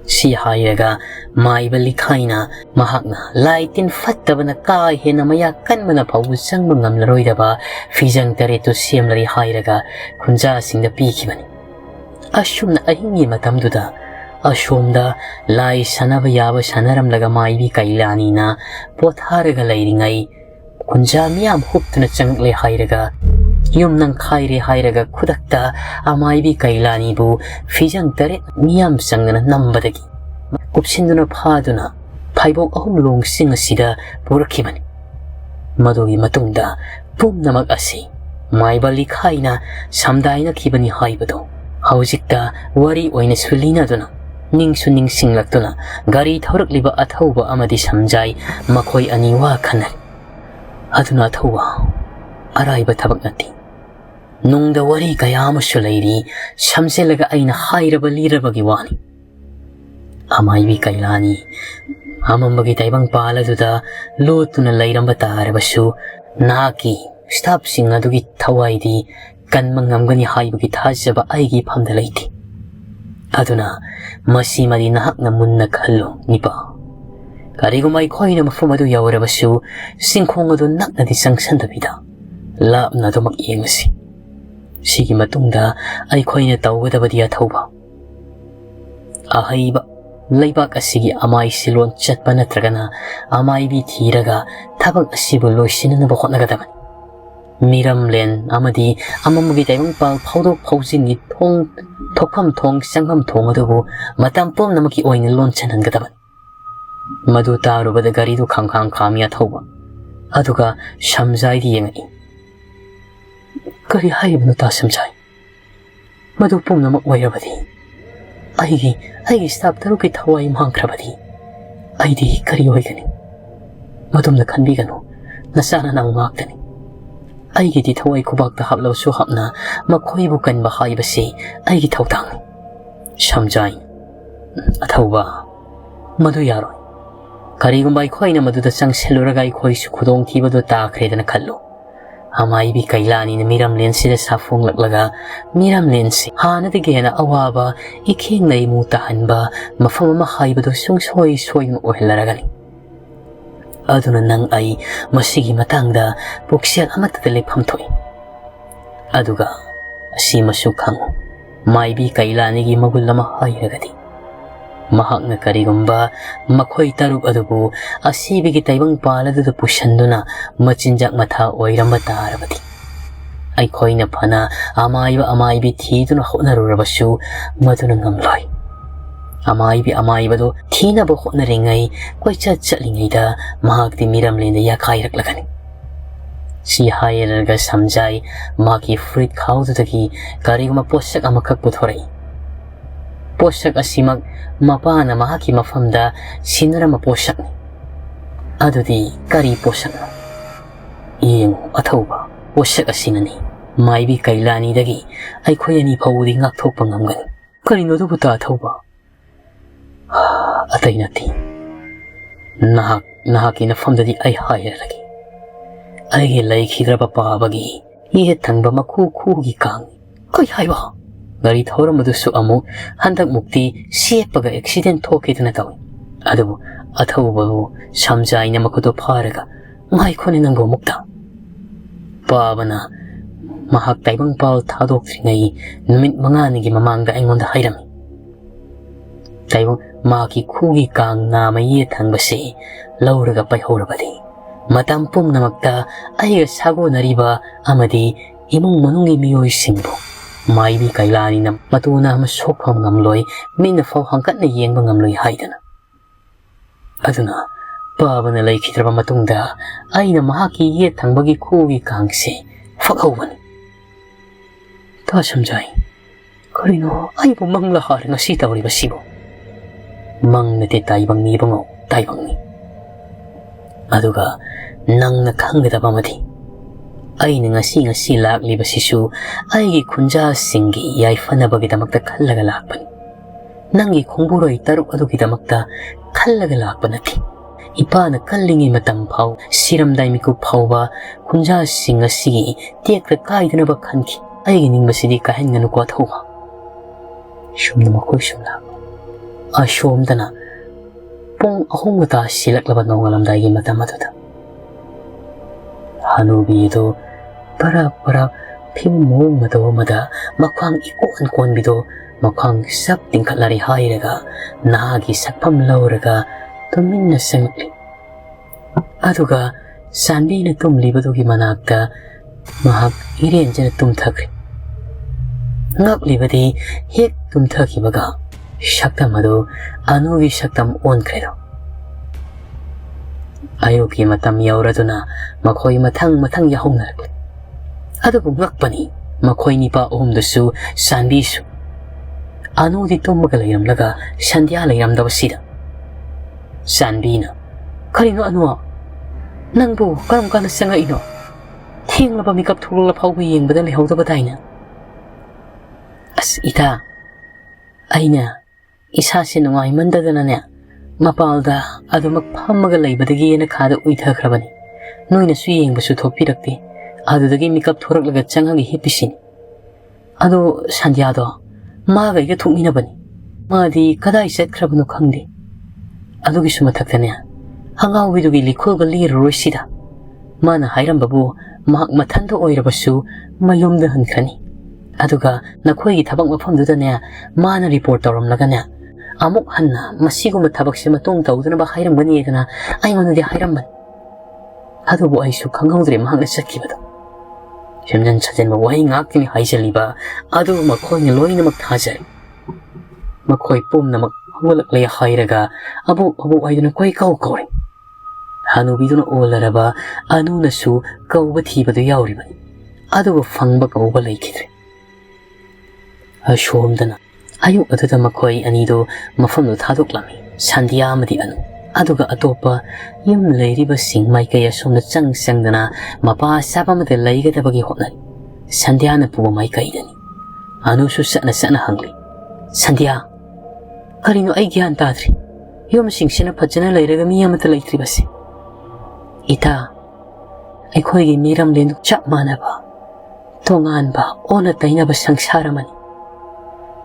si hayraga maiba likhaina mahakna laitin fattabana kai hena maya kanmana phawu sangba ngamlaroidaba fijang taretu semlari hayraga khunja singda pikibani ashumna ahingi matamduda ashomda lai sanaba yaba sanaramlaga maibi kailani na potharaga lairingai khunja miyam huptuna changle hayraga yumnang khaire hayraga khudakta amaibi kailani bu fijang taret miyam sangna nambadagi kupsinduna phaduna phaibok ahum long sing asida purakibani madogi matungda pumnamak asi maibali khaina samdaina kibani haibado haujikta wari oina sulina duna ning singlaktuna gari thaurakliba athauba amadi samjai makhoi ani wa khanari aduna thauwa araiba thabak nati nungda wari kaya amasu lairi samselaga aina hairaba lirabagi wani amaibi kailani amambagi taibang paladuda lotuna lairamba tarabasu naki staff singadugi thawaidi kanmangamgani haibagi thajaba aigi phamda laiti aduna masimadi nahakna munna khallo nipa karigumai khoina mafamadu yawrabasu singkhongadu naknadi sangsandabida lapna domak yengasi sigi matungda ai khoina tawgadabadi athauba ahaiba laibak asigi amai silon chatpa natragana amai bi thiraga thabak asibu loisinana hotnagadabani miram len amadi amamugi taibang pal phawdok phawjini thong thokpham thong sangham thong adubu matam pom namaki oina lon chanhangadabani madu tarubada gari du khangkhang khamia thauba aduga shamjai di yengai kari haibnu ta samjai madu pom namak wairabadi aigi staff taruki thawai mangkrabadi aidi kari oigani madumna khanbiganu nasana nang maktani aigi di thawai kubakta haplo su hapna makhoibu kanba haibasi aigi thawtang samjai athauba madu yaro karigumbai khoina maduda changseluragai khoi su khudong thibadu takredana khallo amaibi kailani na miram lensida safong laklaga miram lensi hana de gena awaba ikheng nei mu tahanba mafama haibadu sungsoi soing ohelaragani aduna nang ai masigi matangda puksial amata lepham thoi aduga asima sukhang maibi kailani gi magul lama hairagadi mahakna karigumba makhoi taruk adubu asibigi taibang paladu pushanduna machinjak matha oiramba tarabadi ai khoina phana amaibi thiduna honarurabasu maduna ngamloi amaibi do thina bo honaringai koicha chalingai da mahakti miram lenda ya khairak si hairaga samjai maki fruit khawdagi kariguma posak amakak puthorai posak asimak mapana mahaki mafamda sinarama posak ni adudi kari posak iyeng athauba posak asinani maibi kailani dagi ai khoyani phawdi ngak thokpa ngamgani karino du buta athauba atainati nahaki na famdadi ai hairagi ai lai khidraba pabagi ye thangba makhu gi kang kai haiba gari thoramadu amu handak mukti sepaga accident thokidana tawi adubu athaubu samjaina makudo pharaga ngai khone nango mukta pabana mahak taibang pal thadokringai numit mangani gi mamangda aingonda hairami taibang maki khugi kang na mai thangbase lauraga paihorabadi matam pumnamakta aiga sago nariba amadi imung manungi miyoi singbu ꯃꯥꯏꯕꯤ ꯀꯩꯂꯥꯅꯤꯅ ꯃꯇꯨꯅ ꯑꯃ ꯁꯣꯛꯐꯝ ꯉꯝꯂꯣꯏ ꯃꯤꯅ ꯐꯥꯎ ꯍꯪꯀꯠꯅ ꯌꯦꯡꯕ ꯉꯝꯂꯣꯏ ꯍꯥꯏꯗꯅ ꯑꯗꯨꯅ ꯄꯥꯕꯅ ꯂꯩꯈꯤꯗ꯭ꯔꯕ ꯃꯇꯨꯡꯗ ꯑꯩꯅ ꯃꯍꯥꯛꯀꯤ ꯌꯦꯠ ꯊꯪꯕꯒꯤ ꯈꯨꯎꯒꯤ ꯀꯥꯡꯁꯦ ꯐꯛꯍꯧꯕꯅꯤ ꯇꯥ ꯁꯝꯖꯥꯏ ꯀꯔꯤꯅꯣ ꯑꯩꯕꯨ ꯃꯪꯂ ꯍꯥꯔ ꯉꯁꯤ ꯇꯧꯔꯤꯕꯁꯤꯕꯨ ꯃꯪ ꯅꯠꯇꯦ ꯇꯥꯏꯕꯪꯅꯤ ꯏꯕꯨꯡꯉꯣ ꯇꯥꯏꯕꯪꯅꯤ ꯑꯗꯨꯒ ꯅꯪꯅ ꯈꯪꯒꯗꯕ ꯑꯃꯗꯤ ꯑꯩꯅ ꯉꯁꯤ ꯂꯥꯛꯂꯤꯕꯁꯤꯁꯨ ꯑꯩꯒꯤ ꯈꯨꯟꯖꯥꯁꯤꯡꯒꯤ ꯌꯥꯏꯐꯅꯕꯒꯤꯗꯃꯛꯇ ꯈꯜꯂꯒ ꯂꯥꯛꯄꯅꯤ ꯅꯪꯒꯤ ꯈꯣꯡꯕꯨꯔꯣꯏ ꯇꯔꯨꯛ ꯑꯗꯨꯒꯤꯗꯃꯛꯇ ꯈꯜꯂꯒ ꯂꯥꯛꯄ ꯅꯠꯇꯦ ꯏꯄꯥꯅ ꯀꯜꯂꯤꯉꯩ ꯃꯇꯝ ꯐꯥꯎ ꯁꯤꯔꯝꯗꯥꯏ ꯃꯤꯀꯨꯞ ꯐꯥꯎꯕ ꯈꯨꯟꯖꯥꯁꯤꯡ ꯑꯁꯤꯒꯤ ꯇꯦꯛꯇ ꯀꯥꯏꯗꯅꯕ ꯈꯟꯈꯤ ꯑꯩꯒꯤ ꯅꯤꯡꯕꯁꯤꯗꯤ ꯀꯥꯏꯍꯟꯒꯅꯨꯀꯣ ꯊꯧꯕ ꯁꯨꯝꯅ ꯃꯈꯣꯏ ꯁꯨꯝ ꯂꯥꯛꯄ ꯑꯁꯣꯝꯗꯅ ꯄꯨꯡ 3 ꯇꯥꯁꯤꯜꯂꯛꯂꯕ ꯅꯣꯡꯉꯥꯜꯂꯝꯗꯥꯏꯒꯤ ꯃꯇꯝ ꯑꯗꯨꯗ ꯍꯅꯨꯕꯤ ꯑꯗꯨ ꯄꯔꯥꯛ ꯐꯤꯝ ꯃꯑꯣꯡ ꯃꯇꯧ ꯑꯃꯗ ꯃꯈ꯭ꯋꯥꯡ ꯏꯀꯣꯟ ꯀꯣꯟꯕꯤꯗꯣ ꯃꯈ꯭ꯋꯥꯡ ꯁꯛ ꯇꯤꯡꯈꯠꯂꯔꯤ ꯍꯥꯏꯔꯒ ꯅꯍꯥꯒꯤ ꯁꯛꯐꯝ ꯂꯧꯔꯒ ꯇꯨꯃꯤꯟꯅ ꯆꯪꯂꯛꯂꯤ ꯑꯗꯨꯒ ꯁꯥꯟꯕꯤꯅ ꯇꯨꯝꯂꯤꯕꯗꯨꯒꯤ ꯃꯅꯥꯛꯇ ꯃꯍꯥꯛ ꯏꯔꯦꯟꯖꯅ ꯇꯨꯝꯊꯈ꯭ꯔꯦ ꯉꯛꯂꯤꯕꯗꯤ ꯍꯦꯛ ꯇꯨꯝꯊꯈꯤꯕꯒ ꯁꯛꯇꯝ ꯑꯗꯨ ꯑꯅꯨꯒꯤ ꯁꯛꯇꯝ ꯑꯣꯟꯈ꯭ꯔꯦꯗꯣ ꯑꯌꯨꯛꯀꯤ ꯃꯇꯝ ꯌꯧꯔꯗꯨꯅ ꯃꯈꯣꯏ ꯃꯊꯪ ꯌꯥꯍꯧꯅꯔꯛꯂꯤ ꯑꯗꯨꯕꯨ ꯉꯛꯄꯅꯤ ꯃꯈꯣꯏ ꯅꯤꯄꯥ ꯑꯍꯨꯝꯗꯨꯁꯨ ꯁꯥꯟꯕꯤꯁꯨ ꯑꯅꯨꯗꯤ ꯇꯨꯝꯃꯒ ꯂꯩꯔꯝꯂꯒ ꯁꯟꯙ꯭ꯌꯥ ꯂꯩꯔꯝꯗꯕꯁꯤꯗ ꯁꯥꯟꯕꯤꯅ ꯀꯔꯤꯅꯣ ꯑꯅꯨ ꯅꯪꯕꯨ ꯀꯔꯝ ꯀꯥꯟꯗ ꯆꯪꯉꯛꯏꯅꯣ ꯊꯦꯡꯂꯕ ꯃꯤꯀꯞ ꯊꯣꯛꯂꯛꯂ ꯐꯥꯎꯕ ꯌꯦꯡꯕꯗ ꯂꯩꯍꯧꯗꯕꯗꯥꯏꯅ ꯑꯁ ꯏꯇꯥ ꯑꯩꯅ ꯏꯁꯥꯁꯦ ꯅꯨꯡꯉꯥꯏꯃꯟꯗꯗꯅꯅꯦ ꯃꯄꯥꯜꯗ ꯑꯗꯨꯃꯛ ꯐꯝꯃꯒ ꯂꯩꯕꯗꯒꯤ ꯌꯦꯅꯈꯥꯗ ꯎꯏꯊꯈ꯭ꯔꯕꯅꯤ ꯅꯣꯏꯅꯁꯨ ꯌꯦꯡꯕꯁꯨ ꯊꯣꯛꯄꯤꯔꯛꯇꯦ ꯑꯗꯨꯗꯒꯤ ꯃꯤꯀꯞ ꯊꯣꯔꯛꯂꯒ ꯆꯪꯉꯒ ꯍꯤꯞꯄꯤꯁꯤꯅꯤ ꯑꯗꯣ ꯁꯟꯙ꯭ꯌꯥꯗꯣ ꯃꯥꯒ ꯑꯩꯒ ꯊꯣꯛꯃꯤꯟꯅꯕꯅꯤ ꯃꯥꯗꯤ ꯀꯗꯥꯏ ꯆꯠꯈ꯭ꯔꯕꯅꯣ ꯈꯪꯗꯦ ꯑꯗꯨꯒꯤꯁꯨ ꯃꯊꯛꯇꯅꯦ ꯑꯉꯥꯎꯕꯤꯗꯨꯒꯤ ꯂꯤꯈꯨꯜꯒ ꯂꯤꯔꯔꯣꯏ ꯁꯤꯗ ꯃꯥꯅ ꯍꯥꯏꯔꯝꯕꯕꯨ ꯃꯍꯥꯛ ꯃꯊꯟꯇ ꯑꯣꯏꯔꯕꯁꯨ ꯃꯌꯨꯝꯗ ꯍꯟꯈ꯭ꯔꯅꯤ ꯑꯗꯨꯒ ꯅꯈꯣꯏꯒꯤ ꯊꯕꯛ ꯃꯐꯝꯗꯨꯗꯅꯦ ꯃꯥꯅ ꯔꯤꯄꯣꯔꯠ ꯇꯧꯔꯝꯂꯒꯅꯦ ꯑꯃꯨꯛ ꯍꯟꯅ ꯃꯁꯤꯒꯨꯝꯕ ꯊꯕꯛꯁꯦ ꯃꯇꯨꯡ ꯇꯧꯗꯅꯕ ꯍꯥꯏꯔꯝꯒꯅꯤꯗꯅ ꯑꯩꯉꯣꯟꯗꯗꯤ ꯍꯥꯏꯔꯝꯕꯅꯤ ꯑꯗꯨꯕꯨ ꯑꯩꯁꯨ ꯈꯪꯍꯧꯗ꯭ꯔꯦ ꯃꯍꯥꯛꯅ ꯆꯠꯈꯤꯕꯗꯣ ꯁꯦꯝꯖꯤꯟ ꯁꯥꯖꯤꯟꯕ ꯋꯥꯍꯩ ꯉꯥꯛꯇꯅꯤ ꯍꯥꯏꯖꯜꯂꯤꯕ ꯑꯗꯨꯕꯨ ꯃꯈꯣꯏꯅ ꯂꯣꯏꯅꯃꯛ ꯊꯥꯖꯔꯦ ꯃꯈꯣꯏ ꯄꯨꯝꯅꯃꯛ ꯍꯧꯒꯠꯂꯛꯂꯦ ꯍꯥꯏꯔꯒ ꯑꯕꯣꯛ ꯍꯥꯏꯗꯨꯅ ꯀꯧꯔꯤ ꯍꯅꯨꯕꯤꯗꯨꯅ ꯑꯣꯜꯂꯔꯕ ꯑꯅꯨꯅꯁꯨ ꯀꯧꯕ ꯊꯤꯕꯗꯨ ꯌꯥꯎꯔꯤꯕꯅꯤ ꯑꯗꯨꯕꯨ ꯐꯪꯕ ꯀꯧꯕ ꯂꯩꯈꯤꯗ꯭ꯔꯦ ꯑꯁꯣꯝꯗꯅ ꯑꯌꯨꯛ ꯑꯗꯨꯗ ꯃꯈꯣꯏ ꯑꯅꯤꯗꯨ ꯃꯐꯝꯗꯨ ꯊꯥꯗꯣꯛꯂꯝꯃꯤ ꯁꯟꯙ꯭ꯌꯥ ꯑꯃꯗꯤ ꯑꯅꯨ ꯑꯗꯨꯒ ꯑꯇꯣꯞꯄ ꯌꯨꯝ ꯂꯩꯔꯤꯕꯁꯤꯡ ꯃꯥꯏꯀꯩ ꯑꯁꯣꯝꯗ ꯆꯪꯗꯅ ꯃꯄꯥ ꯆꯥꯕ ꯑꯃꯗ ꯂꯩꯒꯗꯕꯒꯤ ꯍꯣꯠꯅꯔꯤ ꯁꯟꯙ꯭ꯌꯥꯅ ꯄꯨꯕ ꯃꯥꯏꯀꯩꯗꯅꯤ ꯑꯅꯨꯁꯨ ꯆꯠꯅ ꯍꯪꯂꯤ ꯁꯟꯙ꯭ꯌꯥ ꯀꯔꯤꯅꯣ ꯑꯩ ꯒ꯭ꯌꯥꯟ ꯇꯥꯗ꯭ꯔꯤ ꯌꯨꯝꯁꯤꯡꯁꯤꯅ ꯐꯖꯅ ꯂꯩꯔꯒ ꯃꯤ ꯑꯃꯠꯇ ꯂꯩꯇ꯭ꯔꯤꯕꯁꯦ ꯏꯇꯥ ꯑꯩꯈꯣꯏꯒꯤ ꯃꯤꯔꯝꯂꯦꯟꯗꯨ ꯆꯞ ꯃꯥꯟꯅꯕ ꯇꯣꯉꯥꯟꯕ ꯑꯣꯟꯅ ꯇꯩꯅꯕ ꯁꯪꯁꯥꯔ ꯑꯃꯅꯤ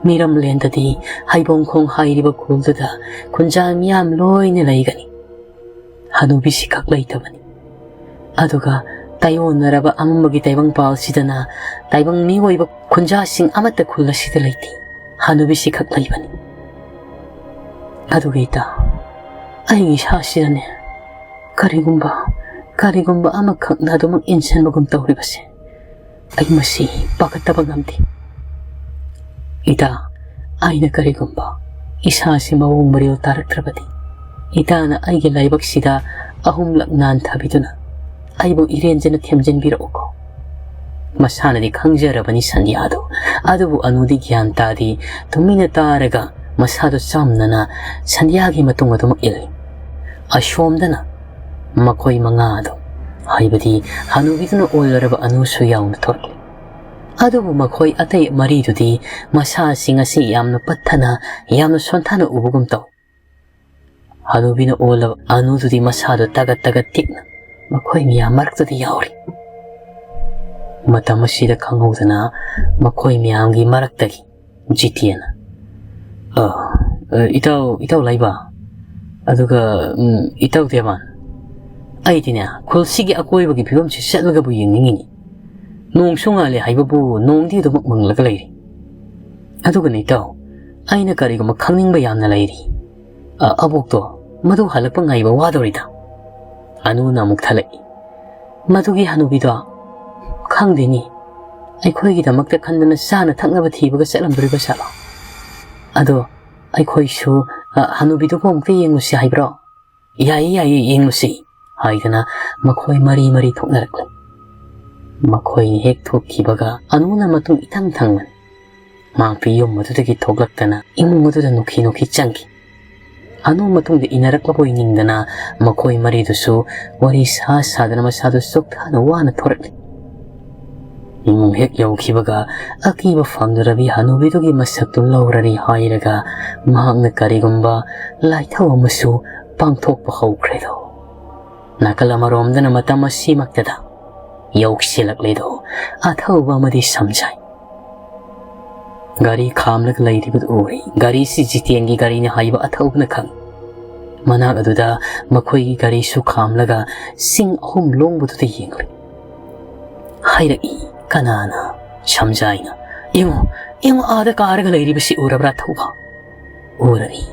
ꯃꯤꯔꯝꯂꯦꯟꯗꯗꯤ ꯍꯩꯕꯣꯡꯈꯣꯡ ꯍꯥꯏꯔꯤꯕ ꯈꯨꯜꯗꯨꯗ ꯈꯨꯟꯖꯥ ꯃꯤꯌꯥꯝ ꯂꯣꯏꯅ ꯂꯩꯒꯅꯤ ꯍꯅꯨꯕꯤꯁꯤ ꯈꯛ ꯂꯩꯇꯕꯅꯤ ꯑꯗꯨꯒ ꯇꯥꯏꯑꯣꯟꯅꯔꯕ ꯑꯃꯝꯕꯒꯤ ꯇꯥꯏꯕꯪꯄꯥꯜꯁꯤꯗꯅ ꯇꯥꯏꯕꯪ ꯃꯤꯑꯣꯏꯕ ꯈꯨꯟꯖꯥꯁꯤꯡ ꯑꯃꯠꯇ ꯈꯨꯜ ꯑꯁꯤꯗ ꯂꯩꯇꯦ ꯍꯅꯨꯕꯤꯁꯤ ꯈꯛ ꯂꯩꯕꯅꯤ ꯑꯗꯨꯒ ꯏꯇꯥ ꯑꯩꯒꯤ ꯏꯁꯥꯁꯤꯗꯅꯦ ꯀꯔꯤꯒꯨꯝꯕ ꯑꯃꯈꯛꯅ ꯑꯗꯨꯃꯛ ꯏꯟꯁꯤꯟꯕꯒꯨꯝ ꯇꯧꯔꯤꯕꯁꯦ ꯑꯩ ꯃꯁꯤ ꯄꯥꯈꯠꯇꯕ ꯉꯝꯗꯦ ꯏꯇꯥ ꯑꯩꯅ ꯀꯔꯤꯒꯨꯝꯕ ꯏꯁꯥꯁꯤ ꯃꯑꯣꯡ ꯃꯔꯤꯜ ꯇꯥꯔꯛꯇ꯭ꯔꯕꯗꯤ ꯏꯇꯥꯅ ꯑꯩꯒꯤ ꯂꯥꯏꯕꯛꯁꯤꯗ 3ꯂꯛ ꯅꯥꯟꯊꯕꯤꯗꯨꯅ ꯑꯩꯕꯨ ꯏꯔꯦꯟꯖꯅ ꯊꯦꯝꯖꯤꯟꯕꯤꯔꯛꯎꯀꯣ ꯃꯁꯥꯅꯗꯤ ꯈꯪꯖꯔꯕꯅꯤ ꯁꯟꯙ꯭ꯌꯥꯗꯣ ꯑꯗꯨꯕꯨ ꯑꯅꯨꯗꯤ ꯒ꯭ꯌꯥꯟ ꯇꯥꯗꯤ ꯇꯨꯃꯤꯟꯅ ꯇꯥꯔꯒ ꯃꯁꯥꯗꯨ ꯆꯝꯅꯅ ꯁꯟꯙ꯭ꯌꯥꯒꯤ ꯃꯇꯨꯡ ꯑꯗꯨꯃꯛ ꯏꯜꯂꯤ ꯑꯁꯣꯝꯗꯅ ꯃꯈꯣꯏ 5 ꯑꯗꯨ ꯍꯥꯏꯕꯗꯤ ꯍꯅꯨꯕꯤꯗꯨꯅ ꯑꯣꯜꯂꯔꯕ ꯑꯅꯨꯁꯨ ꯌꯥꯎꯅ ꯊꯣꯛꯂꯤ ꯑꯗꯨꯕꯨ ꯃꯈꯣꯏ ꯑꯇꯩ 4ꯗꯨꯗꯤ ꯃꯁꯥꯁꯤꯡ ꯑꯁꯤ ꯌꯥꯝꯅ ꯄꯠꯊꯅ ꯌꯥꯝꯅ ꯁꯣꯟꯊꯅ ꯎꯕꯒꯨꯝ ꯇꯧ ꯍꯅꯨꯕꯤꯅ ꯑꯣꯜꯂꯕ ꯑꯅꯨꯗꯨꯗꯤ ꯃꯁꯥꯗꯨ ꯇꯒꯠ ꯇꯤꯛꯅ ꯃꯈꯣꯏ ꯃꯌꯥꯝ ꯃꯔꯛꯇꯗꯤ ꯌꯥꯎꯔꯤ ꯃꯇꯝ ꯑꯁꯤꯗ ꯈꯪꯍꯧꯗꯅ ꯃꯈꯣꯏ ꯃꯌꯥꯝꯒꯤ ꯃꯔꯛꯇꯒꯤ ꯖꯤꯇꯦꯅ ꯏꯇꯥꯎ ꯂꯩꯕ ꯑꯗꯨꯒ ꯏꯇꯥꯎ ꯗꯦꯕꯥꯟ ꯑꯩꯗꯤꯅꯦ ꯈꯨꯜꯁꯤꯒꯤ ꯑꯀꯣꯏꯕꯒꯤ ꯐꯤꯕꯝꯁꯤ ꯆꯠꯂꯒꯕꯨ ꯌꯦꯡꯅꯤꯡꯉꯤꯅꯤ ꯅꯣꯡꯁꯨ ꯉꯥꯜꯂꯦ ꯍꯥꯏꯕꯕꯨ ꯅꯣꯡꯗꯤ ꯑꯗꯨꯃꯛ ꯃꯪꯂꯒ ꯂꯩꯔꯤ ꯑꯗꯨꯒꯅꯦ ꯏꯇꯥꯎ ꯑꯩꯅ ꯀꯔꯤꯒꯨꯝꯕ ꯈꯪꯅꯤꯡꯕ ꯌꯥꯝꯅ ꯂꯩꯔꯤ ꯑꯕꯣꯛꯇꯣ ꯃꯗꯨ ꯍꯜꯂꯛꯄ ꯉꯥꯏꯕ ꯋꯥꯗꯧꯔꯤꯗ ꯑꯅꯨꯅ ꯑꯃꯨꯛ ꯊꯠꯂꯛꯏ ꯃꯗꯨꯒꯤ ꯍꯅꯨꯕꯤꯗꯣ ꯈꯪꯗꯦꯅꯤ ꯑꯩꯈꯣꯏꯒꯤꯗꯃꯛꯇ ꯈꯟꯗꯅ ꯆꯥꯅ ꯊꯛꯅꯕ ꯊꯤꯕꯒ ꯆꯠꯂꯝꯗꯣꯔꯤꯕ ꯖꯥꯠꯂꯣ? ꯑꯗꯣ ꯑꯩꯈꯣꯏꯁꯨ ꯍꯅꯨꯕꯤꯗꯨꯕꯨ ꯑꯃꯨꯛꯇ ꯌꯦꯡꯉꯨꯁꯤ ꯍꯥꯏꯕ꯭ꯔꯣ? ꯌꯥꯏꯌꯦ ꯌꯥꯏꯌꯦ ꯌꯦꯡꯉꯨꯁꯤ ꯍꯥꯏꯗꯅ ꯃꯈꯣꯏ ꯃꯔꯤ ꯊꯣꯛꯅꯔꯛꯂꯦ꯫ ꯃꯈꯣꯏ ꯍꯦꯛ ꯊꯣꯛꯈꯤꯕꯒ ꯑꯅꯨꯅ ꯃꯇꯨꯡ ꯏꯊꯪ ꯊꯪꯕꯅꯤ꯫ ꯃꯥꯡꯄꯤ ꯌꯨꯝ ꯑꯗꯨꯗꯒꯤ ꯊꯣꯛꯂꯛꯇꯅ ꯏꯃꯨꯡ ꯑꯗꯨꯗ ꯅꯣꯛꯈꯤ ꯆꯪꯈꯤ꯫ ꯑꯅꯨ ꯃꯇꯨꯡꯗ ꯏꯅꯔꯛꯂꯕꯣꯏ ꯅꯤꯡꯗꯅ ꯃꯈꯣꯏ ꯃꯔꯤꯗꯨꯁꯨ ꯋꯥꯔꯤ ꯁꯥꯗꯅ ꯃꯁꯥꯗꯨ ꯆꯣꯛꯊꯥꯅ ꯋꯥꯅ ꯊꯣꯔꯛꯂꯤ꯫ ꯏꯃꯨꯡ ꯍꯦꯛ ꯌꯧꯈꯤꯕꯒ ꯑꯀꯤꯕ ꯐꯪꯗꯨꯔꯕꯤ ꯍꯅꯨꯕꯤꯗꯨꯒꯤ ꯃꯁꯛꯇꯨ ꯂꯧꯔꯔꯤ ꯍꯥꯏꯔꯒ ꯃꯍꯥꯛꯅ ꯀꯔꯤꯒꯨꯝꯕ ꯂꯥꯏꯊꯧ ꯑꯃꯁꯨ ꯄꯥꯡꯊꯣꯛꯄ ꯍꯧꯈ꯭ꯔꯦꯗꯣ꯫ ꯅꯥꯀꯜ ꯑꯃꯔꯣꯝꯗꯅ ꯃꯇꯝ ꯑꯁꯤꯃꯛꯇꯗ ꯌꯧꯁꯤꯜꯂꯛꯂꯦꯗꯣ ꯑꯊꯧꯕ ꯑꯃꯗꯤ ꯁꯝꯖꯥꯏ꯫ ꯒꯥꯔꯤ ꯈꯥꯝꯂꯒ ꯂꯩꯔꯤꯕꯗꯨ ꯎꯔꯤ꯫ ꯒꯥꯔꯤꯁꯤ ꯖꯤꯇꯦꯟꯒꯤ ꯒꯥꯔꯤꯅꯤ ꯍꯥꯏꯕ ꯑꯊꯧꯕꯅ ꯈꯪꯏ꯫ ꯃꯅꯥꯛ ꯑꯗꯨꯗ ꯃꯈꯣꯏꯒꯤ ꯒꯥꯔꯤꯁꯨ ꯈꯥꯝꯂꯒ ꯁꯤꯡ 3 ꯂꯣꯡꯕꯗꯨꯗ ꯌꯦꯡꯂꯤ꯫ ꯍꯥꯏꯔꯛꯏ ꯀꯅꯥꯅ? ꯁꯝꯖꯥꯏꯅ꯫ ꯌꯦꯡꯉꯣ ꯑꯥꯗ ꯀꯥꯔꯒ ꯂꯩꯔꯤꯕꯁꯤ ꯎꯔꯕ꯭ꯔꯥ ꯊꯧꯕ? ꯎꯔꯔꯤ꯫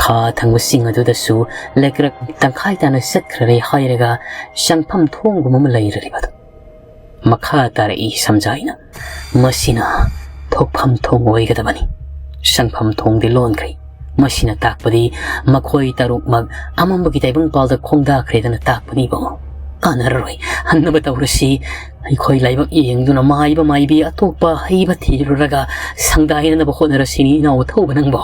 ꯈꯥ ꯊꯪꯕ ꯆꯤꯡ ꯑꯗꯨꯗꯁꯨ ꯂꯩꯀ꯭ꯔꯛ ꯇꯪꯈꯥꯏ ꯇꯥꯅ ꯆꯠꯈ꯭ꯔꯔꯦ ꯍꯥꯏꯔꯒ ꯆꯪꯐꯝ ꯊꯣꯡꯒꯨꯝ ꯑꯃ ꯂꯩꯔꯔꯤꯕꯗꯨ꯫ ꯃꯈꯥ ꯇꯥꯔꯛꯏ ꯁꯝꯖꯥꯏꯅ꯫ ꯃꯁꯤꯅ ꯊꯣꯛꯐꯝ ꯊꯣꯡ ꯑꯣꯏꯒꯗꯕꯅꯤ꯫ ꯆꯪꯐꯝ ꯊꯣꯡꯗꯤ ꯂꯣꯟꯈ꯭ꯔꯦ꯫ ꯃꯁꯤꯅ ꯇꯥꯛꯄꯗꯤ ꯃꯈꯣꯏ 6ꯃꯛ ꯑꯃꯝꯕꯒꯤ ꯇꯥꯏꯕꯪꯄꯥꯜꯗ ꯈꯣꯡꯗꯥꯈ꯭ꯔꯦꯗꯅ ꯇꯥꯛꯄꯅꯤꯕꯣ꯫ ꯀꯥꯟꯅꯔꯔꯣꯏ, ꯍꯟꯅꯕ ꯇꯧꯔꯁꯤ꯫ ꯑꯩꯈꯣꯏ ꯂꯥꯏꯕꯛ ꯌꯦꯡꯗꯨꯅ ꯃꯥꯏꯕ ꯃꯥꯏꯕꯤ ꯑꯇꯣꯞꯄ ꯍꯩꯕ ꯊꯤꯔꯨꯔꯒ ꯁꯪꯗꯥꯏꯅꯅꯕ ꯍꯣꯠꯅꯔꯁꯤꯅꯤ ꯏꯅꯥꯎ ꯑꯊꯧꯕ ꯅꯪꯕꯣ꯫